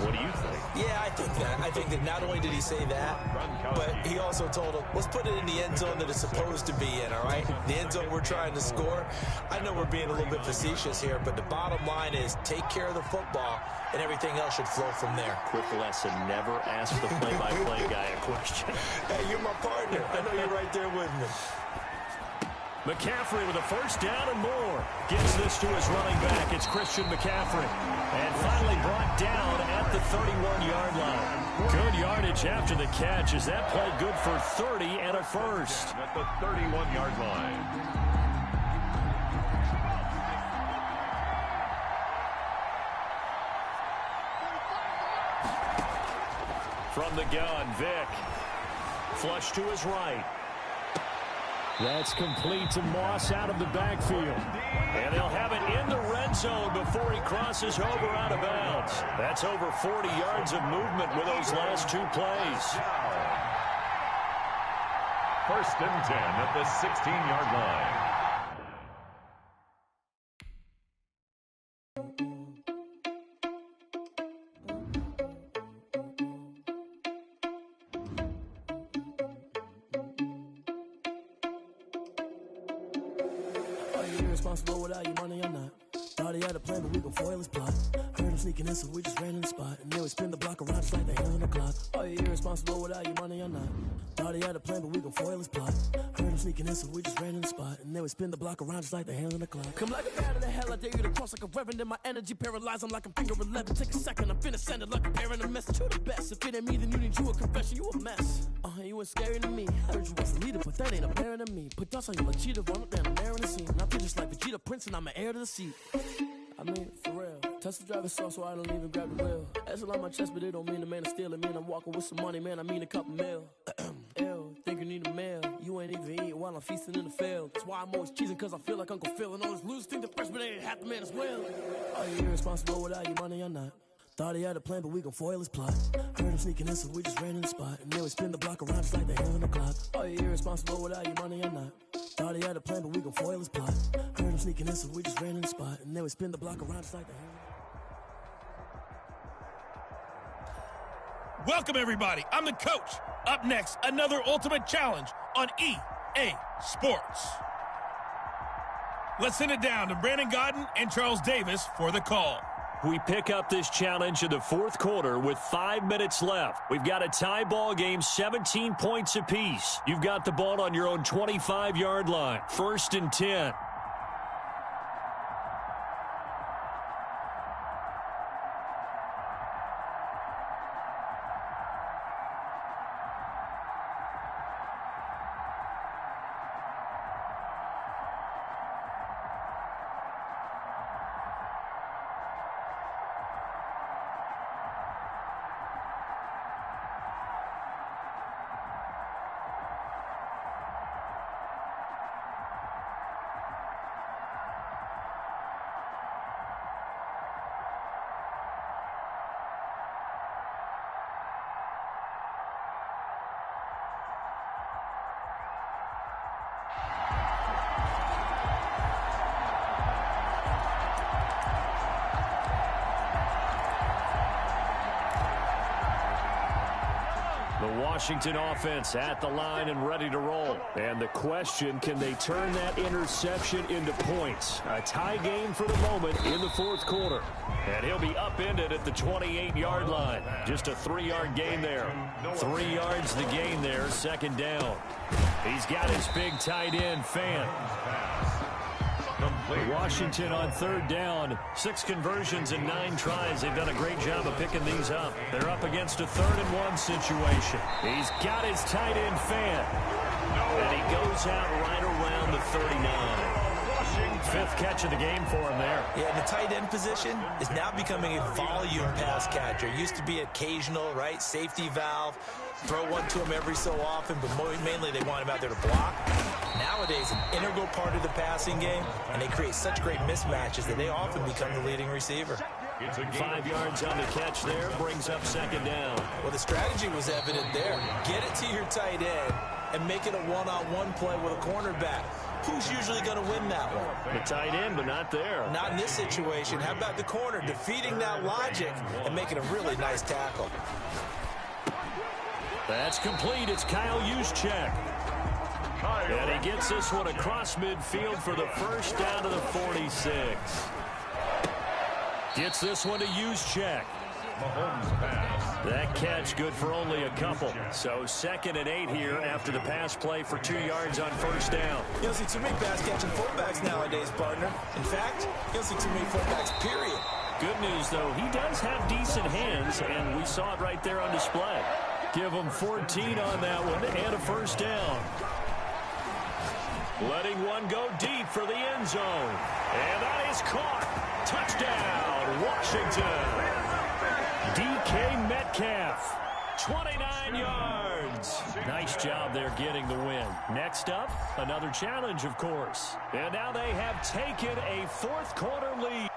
What do you think? Yeah, I think that. I think that not only did he say that, but he also told him, let's put it in the end zone that it's supposed to be in, all right? The end zone we're trying to score. I know we're being a little bit facetious here, but the bottom line is take care of the football, and everything else should flow from there. Quick lesson, never ask the play-by-play guy a question. Hey, you're my partner. I know you're right there with me. McCaffrey with a first down and more. Gives this to his running back. It's Christian McCaffrey. And finally brought down at the 31-yard line. Good yardage after the catch. Is that play good for 30 and a first? At the 31-yard line. From the gun, Vick. Flush to his right. That's complete to Moss out of the backfield. And they'll have it in the red zone before he crosses over out of bounds. That's over 40 yards of movement with those last two plays. First and 10 at the 16-yard line. Irresponsible without your money or not. Thought he had a plan, but we gon' foil his plot. Heard him sneaking in, so we just ran in the spot. And then we spin the block around just like the hands on the clock. Are you irresponsible without your money or not? Thought he had a plan, but we gon' foil his plot. Heard him sneaking in, so we just ran in the spot. And then we spin the block around just like the hands on the clock. Come like a bat in the hell, I dare you to cross like a reverend. And my energy paralyzed, I'm like I'm finger 11. Take a second, I'm finna send it like a parent a message. You the best, if it ain't me, then you need you a confession. You a mess. You ain't scary to me. Heard you was a leader, but that ain't apparent to me. Put dust on you like cheetah, run up down the air in the scene. I feel just like Vegeta Prince, and I'm an heir to the seat. I mean, for real. Tesla driver soft, so I don't even grab the wheel. That's on my chest, but it don't mean the man is stealing. Mean I'm walking with some money, man. I mean a couple mil. Ew, think you need a meal. You ain't even eating while I'm feasting in the field. That's why I'm always cheesing, cause I feel like Uncle Phil. And all those losers think the freshman ain't half the man as well. Are you irresponsible without your money or not? Thought he had a plan, but we gon' foil his plot. Heard him sneaking in, so we just ran in the spot. And then we spin the block around just like the hands on the clock. Are you irresponsible without your money or not? Thought he had a plan, but we gon' foil his plot. Heard him sneaking in, so we just ran in the spot. And then we spin the block around just like the hands on the clock. Welcome, everybody. I'm the coach. Up next, another ultimate challenge on EA Sports. Let's send it down to Brandon Godden and Charles Davis for the call. We pick up this challenge in the fourth quarter with 5 minutes left. We've got a tie ball game, 17 points apiece. You've got the ball on your own 25-yard line. First and 10. Washington offense at the line and ready to roll. And the question, can they turn that interception into points? A tie game for the moment in the fourth quarter. And he'll be upended at the 28-yard line. Just a 3-yard gain there. 3 yards the gain there, second down. He's got his big tight end, Fan. Washington on third down. 6 conversions and 9 tries. They've done a great job of picking these up. They're up against a 3rd-and-1 situation. He's got his tight end, Fan. And he goes out right around the 39. 5th catch of the game for him there. Yeah, the tight end position is now becoming a volume pass catcher. It used to be occasional, right? Safety valve. Throw one to him every so often, but mainly they want him out there to block. Nowadays, an integral part of the passing game, and they create such great mismatches that they often become the leading receiver. 5 yards on the catch there, brings up second down. Well, the strategy was evident there. Get it to your tight end and make it a one-on-one play with a cornerback. who's usually going to win that one? The tight end, but not there. Not in this situation. How about the corner defeating that logic and making a really nice tackle? That's complete. It's Kyle Juszczyk. And he gets this one across midfield for the first down to the 46. Gets this one to Juszczyk. That catch good for only a couple. So 2nd and 8 here after the pass play for 2 yards on first down. You don't see too many pass-catching fullbacks nowadays, partner. In fact, you don't see too many fullbacks, period. Good news, though, he does have decent hands, and we saw it right there on display. Give him 14 on that one and a first down. Letting one go deep for the end zone. And that is caught. Touchdown, Washington. DK Metcalf, 29 yards. Nice job there getting the win. Next up, another challenge, of course. And now they have taken a 4th quarter lead.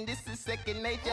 This is second nature.